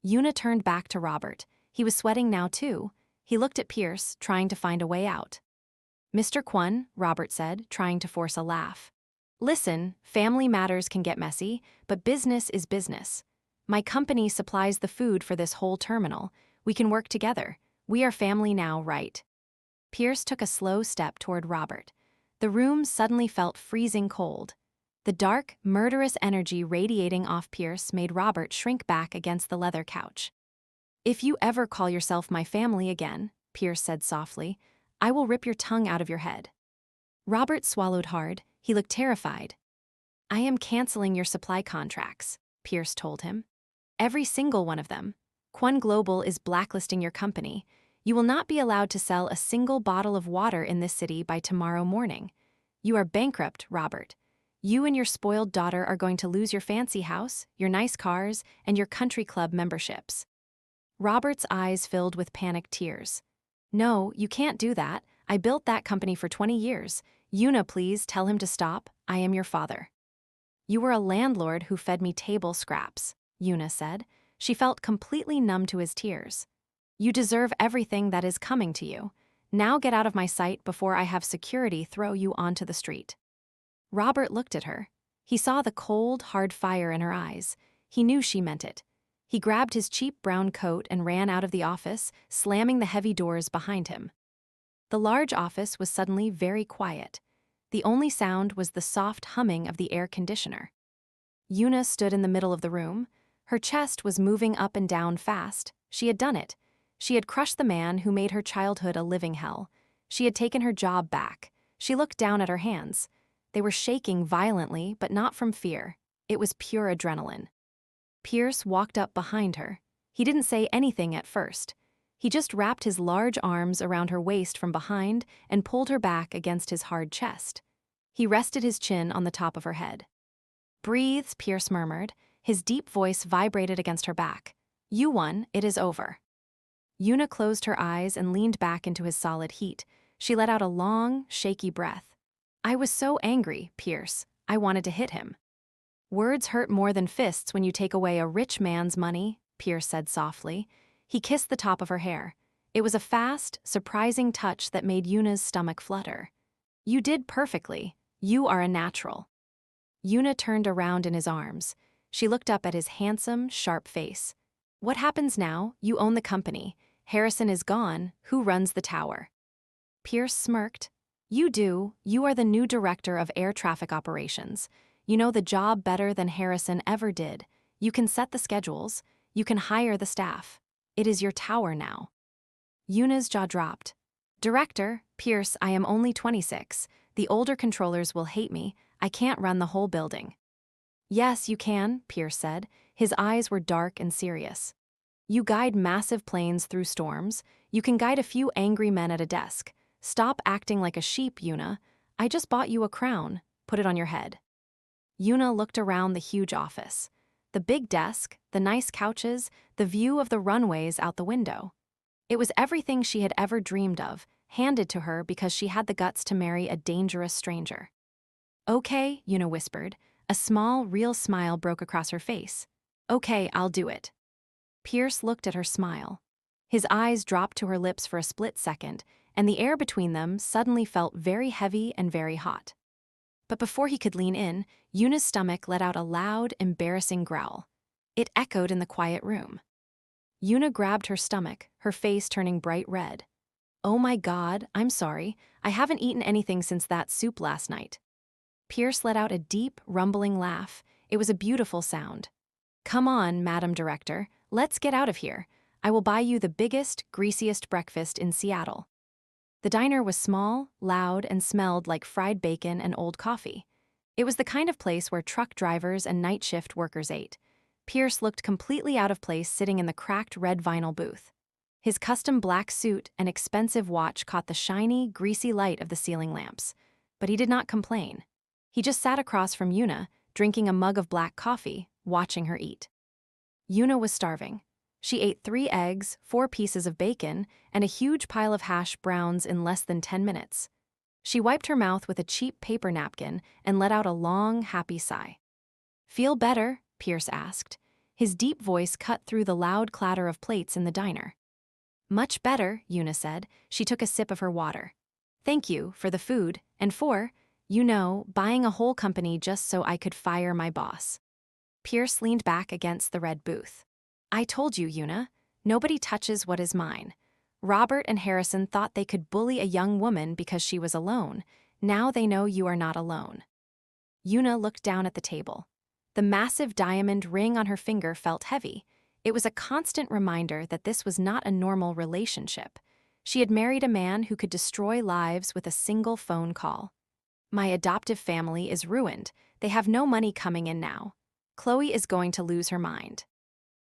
Yuna turned back to Robert. He was sweating now too. He looked at Pierce, trying to find a way out. Mr. Kwon, Robert said, trying to force a laugh. Listen, family matters can get messy, but business is business. My company supplies the food for this whole terminal. We can work together. We are family now, right? Pierce took a slow step toward Robert. The room suddenly felt freezing cold. The dark, murderous energy radiating off Pierce made Robert shrink back against the leather couch. If you ever call yourself my family again, Pierce said softly, I will rip your tongue out of your head. Robert swallowed hard. He looked terrified. I am canceling your supply contracts, Pierce told him. Every single one of them. Kwon Global is blacklisting your company. You will not be allowed to sell a single bottle of water in this city by tomorrow morning. You are bankrupt, Robert. You and your spoiled daughter are going to lose your fancy house, your nice cars, and your country club memberships. Robert's eyes filled with panicked tears. No, you can't do that. I built that company for 20 years. Yuna, please tell him to stop. I am your father. You were a landlord who fed me table scraps, Yuna said. She felt completely numb to his tears. You deserve everything that is coming to you. Now get out of my sight before I have security throw you onto the street. Robert looked at her. He saw the cold, hard fire in her eyes. He knew she meant it. He grabbed his cheap brown coat and ran out of the office, slamming the heavy doors behind him. The large office was suddenly very quiet. The only sound was the soft humming of the air conditioner. Yuna stood in the middle of the room. Her chest was moving up and down fast. She had done it. She had crushed the man who made her childhood a living hell. She had taken her job back. She looked down at her hands. They were shaking violently, but not from fear. It was pure adrenaline. Pierce walked up behind her. He didn't say anything at first. He just wrapped his large arms around her waist from behind and pulled her back against his hard chest. He rested his chin on the top of her head. Breathe, Pierce murmured. His deep voice vibrated against her back. You won, it is over. Yuna closed her eyes and leaned back into his solid heat. She let out a long, shaky breath. I was so angry, Pierce. I wanted to hit him. Words hurt more than fists when you take away a rich man's money, Pierce said softly. He kissed the top of her hair. It was a fast, surprising touch that made Yuna's stomach flutter. You did perfectly. You are a natural. Yuna turned around in his arms. She looked up at his handsome, sharp face. What happens now? You own the company. Harrison is gone. Who runs the tower? Pierce smirked. You do. You are the new director of air traffic operations. You know the job better than Harrison ever did. You can set the schedules. You can hire the staff. It is your tower now. Yuna's jaw dropped. Director, Pierce, I am only 26. The older controllers will hate me. I can't run the whole building. Yes, you can, Pierce said. His eyes were dark and serious. You guide massive planes through storms. You can guide a few angry men at a desk. Stop acting like a sheep, Yuna. I just bought you a crown. Put it on your head. Yuna looked around the huge office. The big desk, the nice couches, the view of the runways out the window. It was everything she had ever dreamed of, handed to her because she had the guts to marry a dangerous stranger. Okay, Yuna whispered. A small, real smile broke across her face. Okay, I'll do it. Pierce looked at her smile. His eyes dropped to her lips for a split second, and the air between them suddenly felt very heavy and very hot. But before he could lean in, Yuna's stomach let out a loud, embarrassing growl. It echoed in the quiet room. Yuna grabbed her stomach, her face turning bright red. Oh my God, I'm sorry. I haven't eaten anything since that soup last night. Pierce let out a deep, rumbling laugh. It was a beautiful sound. Come on, Madam Director, let's get out of here. I will buy you the biggest, greasiest breakfast in Seattle. The diner was small, loud, and smelled like fried bacon and old coffee. It was the kind of place where truck drivers and night shift workers ate. Pierce looked completely out of place sitting in the cracked red vinyl booth. His custom black suit and expensive watch caught the shiny, greasy light of the ceiling lamps. But he did not complain. He just sat across from Yuna, drinking a mug of black coffee, watching her eat. Yuna was starving. She ate 3 eggs, 4 pieces of bacon, and a huge pile of hash browns in less than 10 minutes. She wiped her mouth with a cheap paper napkin and let out a long, happy sigh. Feel better? Pierce asked. His deep voice cut through the loud clatter of plates in the diner. Much better, Yuna said. She took a sip of her water. Thank you for the food, and for, buying a whole company just so I could fire my boss. Pierce leaned back against the red booth. I told you, Yuna, nobody touches what is mine. Robert and Harrison thought they could bully a young woman because she was alone. Now they know you are not alone. Yuna looked down at the table. The massive diamond ring on her finger felt heavy. It was a constant reminder that this was not a normal relationship. She had married a man who could destroy lives with a single phone call. My adoptive family is ruined. They have no money coming in now. Chloe is going to lose her mind.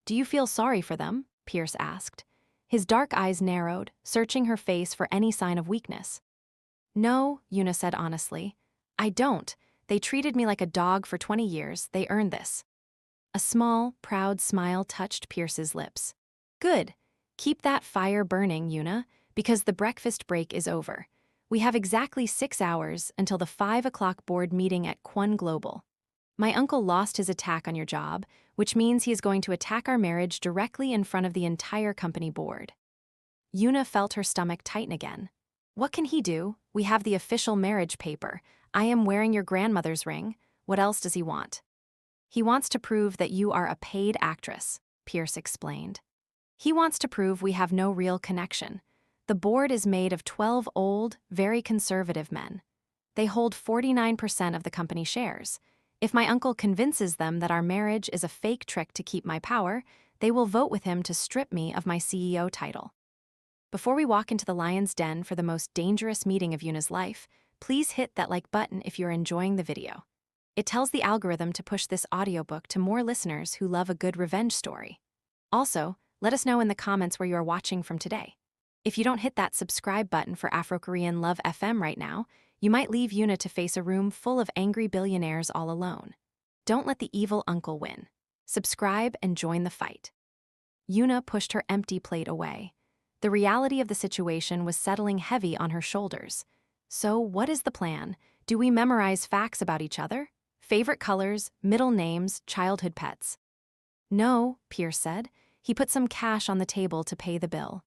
Do you feel sorry for them? Pierce asked. His dark eyes narrowed, searching her face for any sign of weakness. No, Yuna said honestly. I don't. They treated me like a dog for 20 years. They earned this. A small, proud smile touched Pierce's lips. Good. Keep that fire burning, Yuna, because the breakfast break is over. We have exactly 6 hours until the 5 o'clock board meeting at Kwon Global. My uncle lost his attack on your job, which means he is going to attack our marriage directly in front of the entire company board. Yuna felt her stomach tighten again. What can he do? We have the official marriage paper. I am wearing your grandmother's ring. What else does he want? He wants to prove that you are a paid actress, Pierce explained. He wants to prove we have no real connection. The board is made of 12 old, very conservative men. They hold 49% of the company shares. If my uncle convinces them that our marriage is a fake trick to keep my power, they will vote with him to strip me of my CEO title. Before we walk into the lion's den for the most dangerous meeting of Yuna's life, please hit that like button if you're enjoying the video. It tells the algorithm to push this audiobook to more listeners who love a good revenge story. Also, let us know in the comments where you are watching from today. If you don't hit that subscribe button for Afro-Korean Love FM right now, you might leave Yuna to face a room full of angry billionaires all alone. Don't let the evil uncle win. Subscribe and join the fight. Yuna pushed her empty plate away. The reality of the situation was settling heavy on her shoulders. So, what is the plan? Do we memorize facts about each other? Favorite colors, middle names, childhood pets? No, Pierce said. He put some cash on the table to pay the bill.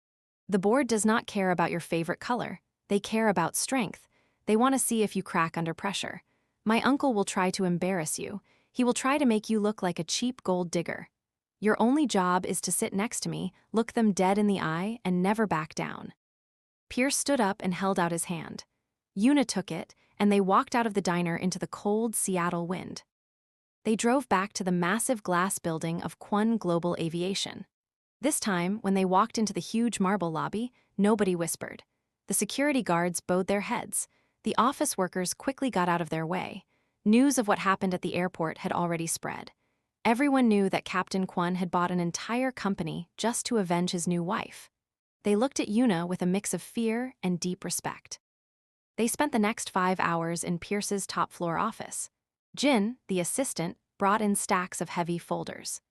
The board does not care about your favorite color. They care about strength. They want to see if you crack under pressure. My uncle will try to embarrass you. He will try to make you look like a cheap gold digger. Your only job is to sit next to me, look them dead in the eye, and never back down. Pierce stood up and held out his hand. Yuna took it, and they walked out of the diner into the cold Seattle wind. They drove back to the massive glass building of Kwon Global Aviation. This time, when they walked into the huge marble lobby, nobody whispered. The security guards bowed their heads. The office workers quickly got out of their way. News of what happened at the airport had already spread. Everyone knew that Captain Kwon had bought an entire company just to avenge his new wife. They looked at Yuna with a mix of fear and deep respect. They spent the next 5 hours in Pierce's top-floor office. Jin, the assistant, brought in stacks of heavy folders.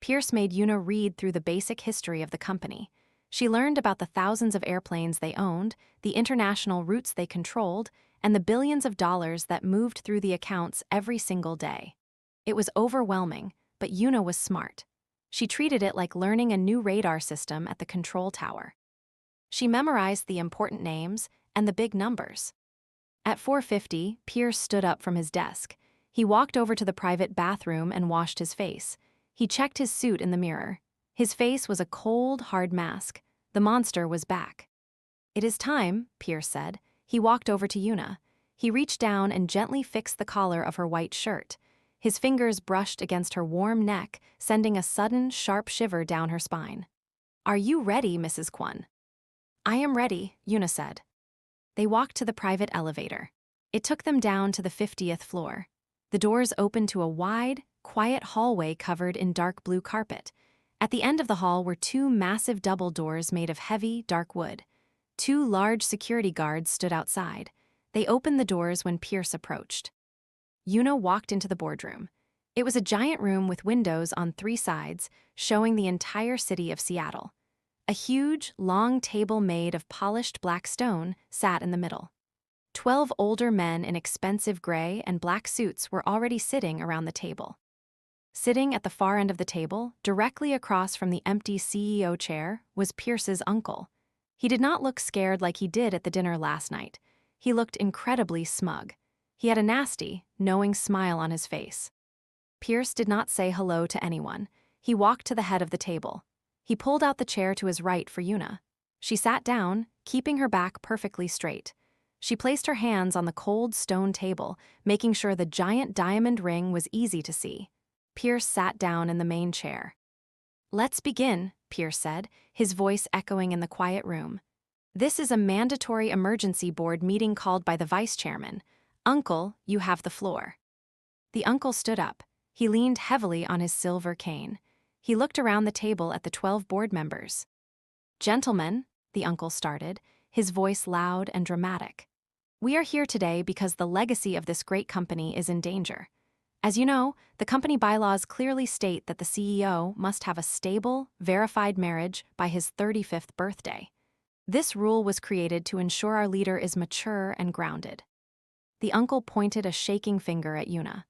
Pierce made Yuna read through the basic history of the company. She learned about the thousands of airplanes they owned, the international routes they controlled, and the billions of dollars that moved through the accounts every single day. It was overwhelming, but Yuna was smart. She treated it like learning a new radar system at the control tower. She memorized the important names and the big numbers. At 4:50, Pierce stood up from his desk. He walked over to the private bathroom and washed his face. He checked his suit in the mirror. His face was a cold, hard mask. The monster was back. "It is time," Pierce said. He walked over to Yuna. He reached down and gently fixed the collar of her white shirt. His fingers brushed against her warm neck, sending a sudden, sharp shiver down her spine. "Are you ready, Mrs. Kwon?" "I am ready," Yuna said. They walked to the private elevator. It took them down to the 50th floor. The doors opened to a wide, quiet hallway covered in dark blue carpet. At the end of the hall were two massive double doors made of heavy, dark wood. Two large security guards stood outside. They opened the doors when Pierce approached. Yuna walked into the boardroom. It was a giant room with windows on 3 sides, showing the entire city of Seattle. A huge, long table made of polished black stone sat in the middle. 12 older men in expensive gray and black suits were already sitting around the table. Sitting at the far end of the table, directly across from the empty CEO chair, was Pierce's uncle. He did not look scared like he did at the dinner last night. He looked incredibly smug. He had a nasty, knowing smile on his face. Pierce did not say hello to anyone. He walked to the head of the table. He pulled out the chair to his right for Yuna. She sat down, keeping her back perfectly straight. She placed her hands on the cold stone table, making sure the giant diamond ring was easy to see. Pierce sat down in the main chair. "Let's begin," Pierce said, his voice echoing in the quiet room. "This is a mandatory emergency board meeting called by the vice chairman. Uncle, you have the floor." The uncle stood up. He leaned heavily on his silver cane. He looked around the table at the 12 board members. "Gentlemen," the uncle started, his voice loud and dramatic. "We are here today because the legacy of this great company is in danger. As you know, the company bylaws clearly state that the CEO must have a stable, verified marriage by his 35th birthday. This rule was created to ensure our leader is mature and grounded." The uncle pointed a shaking finger at Yuna.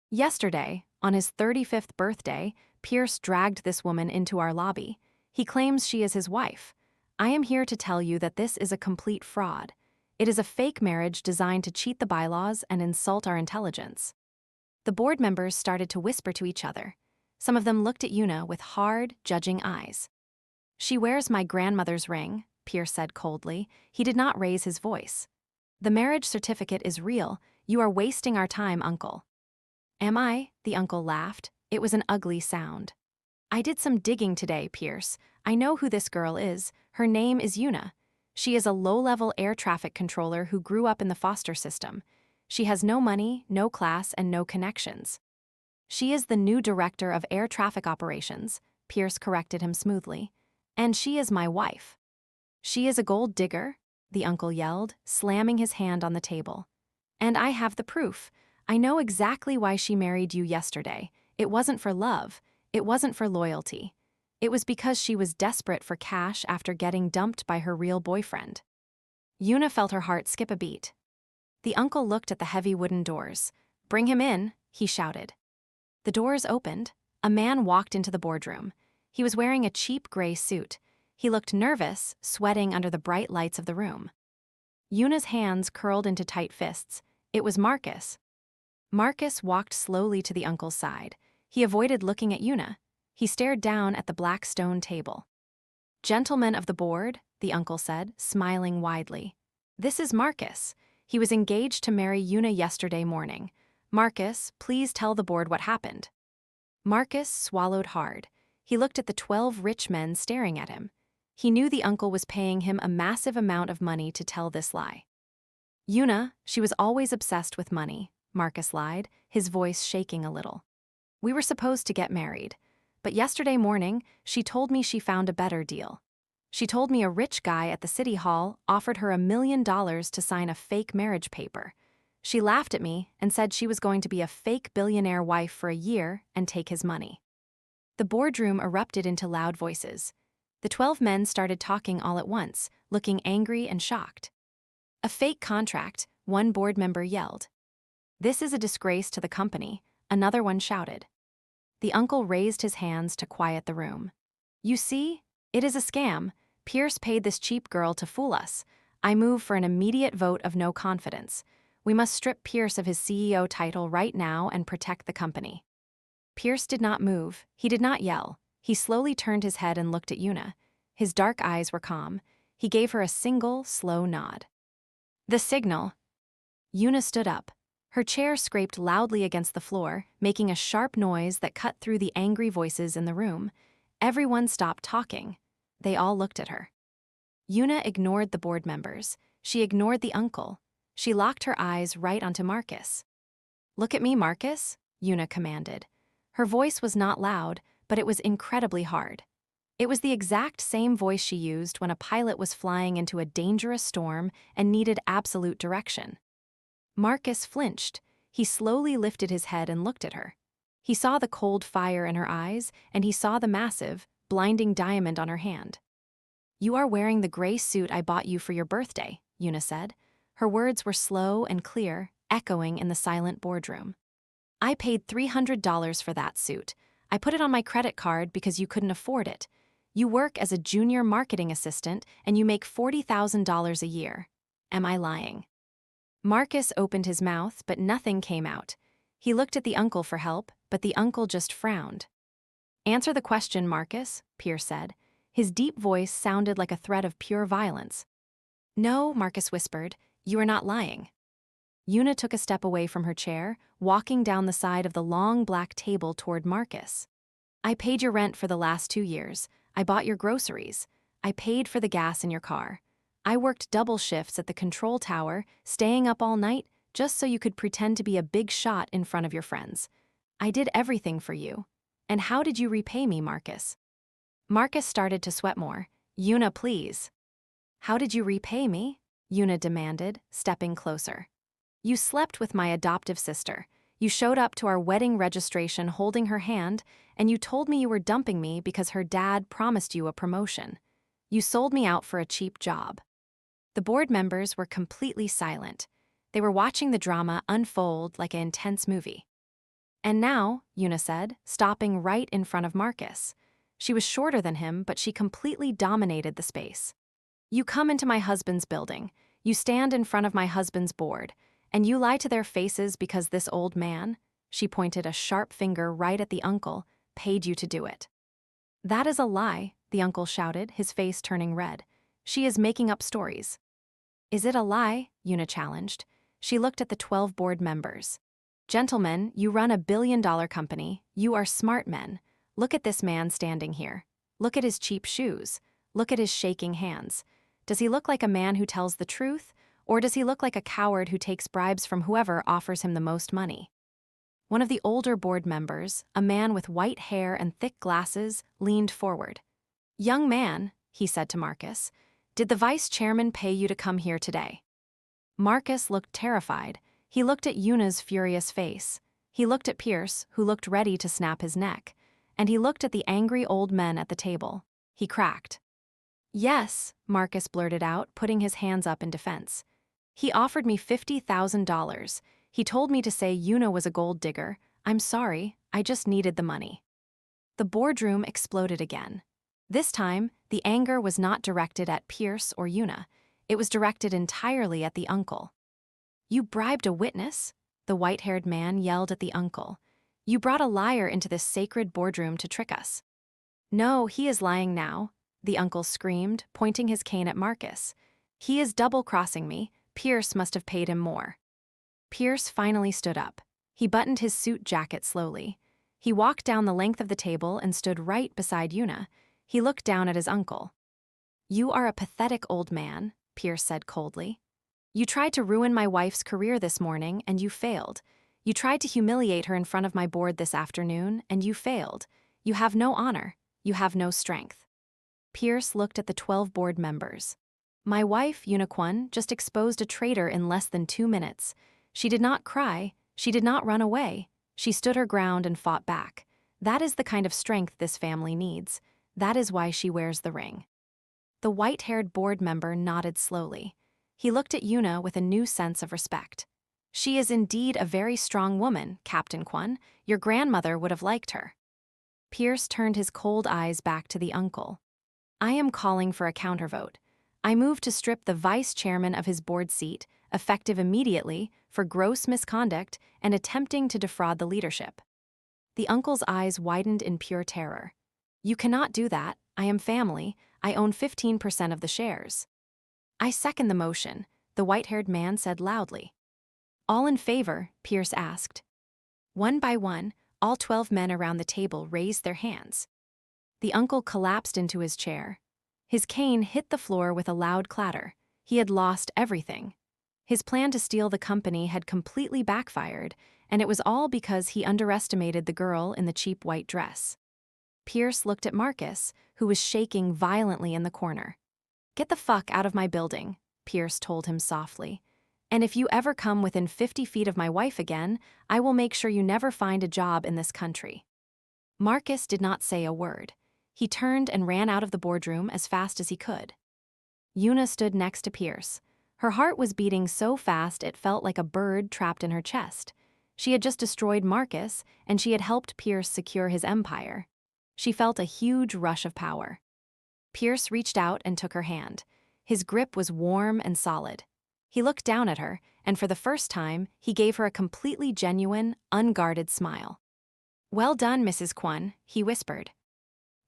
"Yesterday, on his 35th birthday, Pierce dragged this woman into our lobby. He claims she is his wife. I am here to tell you that this is a complete fraud. It is a fake marriage designed to cheat the bylaws and insult our intelligence." The board members started to whisper to each other. Some of them looked at Yuna with hard, judging eyes. "She wears my grandmother's ring," Pierce said coldly. He did not raise his voice. "The marriage certificate is real. You are wasting our time, uncle." "Am I?" The uncle laughed. It was an ugly sound. "I did some digging today, Pierce. I know who this girl is. Her name is Yuna. She is a low-level air traffic controller who grew up in the foster system. She has no money, no class, and no connections." "She is the new director of air traffic operations," Pierce corrected him smoothly. "And she is my wife." "She is a gold digger?" the uncle yelled, slamming his hand on the table. "And I have the proof. I know exactly why she married you yesterday. It wasn't for love. It wasn't for loyalty. It was because she was desperate for cash after getting dumped by her real boyfriend." Yuna felt her heart skip a beat. The uncle looked at the heavy wooden doors. "Bring him in," he shouted. The doors opened. A man walked into the boardroom. He was wearing a cheap gray suit. He looked nervous, sweating under the bright lights of the room. Yuna's hands curled into tight fists. It was Marcus. Marcus walked slowly to the uncle's side. He avoided looking at Yuna. He stared down at the black stone table. "Gentlemen of the board," the uncle said, smiling widely. "This is Marcus. He was engaged to marry Yuna yesterday morning. Marcus, please tell the board what happened." Marcus swallowed hard. He looked at the 12 rich men staring at him. He knew the uncle was paying him a massive amount of money to tell this lie. "Yuna, she was always obsessed with money," Marcus lied, his voice shaking a little. "We were supposed to get married. But yesterday morning, she told me she found a better deal." She told me a rich guy at the city hall offered her $1 million to sign a fake marriage paper. She laughed at me and said she was going to be a fake billionaire wife for a year and take his money. The boardroom erupted into loud voices. The 12 men started talking all at once, looking angry and shocked. A fake contract, one board member yelled. This is a disgrace to the company, another one shouted. The uncle raised his hands to quiet the room. You see, it is a scam. Pierce paid this cheap girl to fool us. I move for an immediate vote of no confidence. We must strip Pierce of his CEO title right now and protect the company. Pierce did not move. He did not yell. He slowly turned his head and looked at Una. His dark eyes were calm. He gave her a single, slow nod. The signal. Una stood up. Her chair scraped loudly against the floor, making a sharp noise that cut through the angry voices in the room. Everyone stopped talking. They all looked at her. Una ignored the board members. She ignored the uncle. She locked her eyes right onto Marcus. Look at me, Marcus, Una commanded. Her voice was not loud, but it was incredibly hard. It was the exact same voice she used when a pilot was flying into a dangerous storm and needed absolute direction. Marcus flinched. He slowly lifted his head and looked at her. He saw the cold fire in her eyes, and he saw the massive, blinding diamond on her hand. You are wearing the gray suit I bought you for your birthday, Una said. Her words were slow and clear, echoing in the silent boardroom. I paid $300 for that suit. I put it on my credit card because you couldn't afford it. You work as a junior marketing assistant and you make $40,000 a year. Am I lying? Marcus opened his mouth, but nothing came out. He looked at the uncle for help, but the uncle just frowned. Answer the question, Marcus, Pierce said. His deep voice sounded like a threat of pure violence. No, Marcus whispered, you are not lying. Una took a step away from her chair, walking down the side of the long black table toward Marcus. I paid your rent for the last 2 years. I bought your groceries. I paid for the gas in your car. I worked double shifts at the control tower, staying up all night just so you could pretend to be a big shot in front of your friends. I did everything for you. And how did you repay me, Marcus? Marcus started to sweat more. Una, please. How did you repay me? Una demanded, stepping closer. You slept with my adoptive sister. You showed up to our wedding registration holding her hand, and you told me you were dumping me because her dad promised you a promotion. You sold me out for a cheap job. The board members were completely silent. They were watching the drama unfold like an intense movie. And now, Una said, stopping right in front of Marcus. She was shorter than him, but she completely dominated the space. You come into my husband's building. You stand in front of my husband's board. And you lie to their faces because this old man, she pointed a sharp finger right at the uncle, paid you to do it. That is a lie, the uncle shouted, his face turning red. She is making up stories. Is it a lie? Una challenged. She looked at the 12 board members. Gentlemen, you run a billion-dollar company. You are smart men. Look at this man standing here. Look at his cheap shoes. Look at his shaking hands. Does he look like a man who tells the truth? Or does he look like a coward who takes bribes from whoever offers him the most money? One of the older board members, a man with white hair and thick glasses, leaned forward. Young man, he said to Marcus, did the vice chairman pay you to come here today? Marcus looked terrified. He looked at Una's furious face. He looked at Pierce, who looked ready to snap his neck. And he looked at the angry old men at the table. He cracked. Yes, Marcus blurted out, putting his hands up in defense. He offered me $50,000. He told me to say Una was a gold digger. I'm sorry, I just needed the money. The boardroom exploded again. This time, the anger was not directed at Pierce or Una. It was directed entirely at the uncle. You bribed a witness? The white-haired man yelled at the uncle. You brought a liar into this sacred boardroom to trick us. No, he is lying now, the uncle screamed, pointing his cane at Marcus. He is double-crossing me. Pierce must have paid him more. Pierce finally stood up. He buttoned his suit jacket slowly. He walked down the length of the table and stood right beside Una. He looked down at his uncle. You are a pathetic old man, Pierce said coldly. You tried to ruin my wife's career this morning, and you failed. You tried to humiliate her in front of my board this afternoon, and you failed. You have no honor. You have no strength. Pierce looked at the 12 board members. My wife, Yuna, just exposed a traitor in less than 2 minutes. She did not cry, she did not run away. She stood her ground and fought back. That is the kind of strength this family needs. That is why she wears the ring. The white-haired board member nodded slowly. He looked at Yuna with a new sense of respect. She is indeed a very strong woman, Captain Kwon. Your grandmother would have liked her. Pierce turned his cold eyes back to the uncle. I am calling for a countervote. I move to strip the vice chairman of his board seat, effective immediately, for gross misconduct and attempting to defraud the leadership. The uncle's eyes widened in pure terror. You cannot do that. I am family. I own 15% of the shares. I second the motion, the white-haired man said loudly. All in favor? Pierce asked. One by one, all 12 men around the table raised their hands. The uncle collapsed into his chair. His cane hit the floor with a loud clatter. He had lost everything. His plan to steal the company had completely backfired, and it was all because he underestimated the girl in the cheap white dress. Pierce looked at Marcus, who was shaking violently in the corner. Get the fuck out of my building, Pierce told him softly. And if you ever come within 50 feet of my wife again, I will make sure you never find a job in this country. Marcus did not say a word. He turned and ran out of the boardroom as fast as he could. Yuna stood next to Pierce. Her heart was beating so fast it felt like a bird trapped in her chest. She had just destroyed Marcus, and she had helped Pierce secure his empire. She felt a huge rush of power. Pierce reached out and took her hand. His grip was warm and solid. He looked down at her, and for the first time, he gave her a completely genuine, unguarded smile. Well done, Mrs. Kwon, he whispered.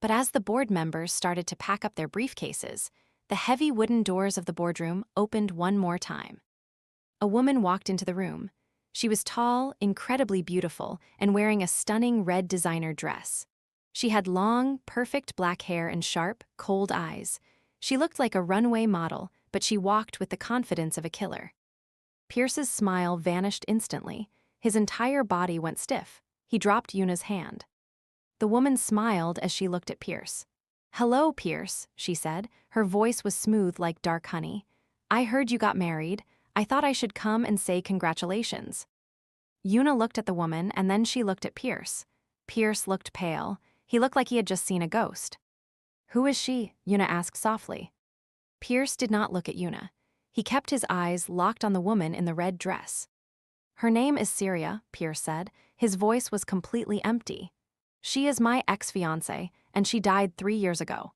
But as the board members started to pack up their briefcases, the heavy wooden doors of the boardroom opened one more time. A woman walked into the room. She was tall, incredibly beautiful, and wearing a stunning red designer dress. She had long, perfect black hair and sharp, cold eyes. She looked like a runway model, but she walked with the confidence of a killer. Pierce's smile vanished instantly. His entire body went stiff. He dropped Yuna's hand. The woman smiled as she looked at Pierce. Hello, Pierce, she said. Her voice was smooth like dark honey. I heard you got married. I thought I should come and say congratulations. Yuna looked at the woman and then she looked at Pierce. Pierce looked pale. He looked like he had just seen a ghost. Who is she? Yuna asked softly. Pierce did not look at Yuna. He kept his eyes locked on the woman in the red dress. Her name is Syria, Pierce said. His voice was completely empty. She is my ex-fiancée, and she died 3 years ago.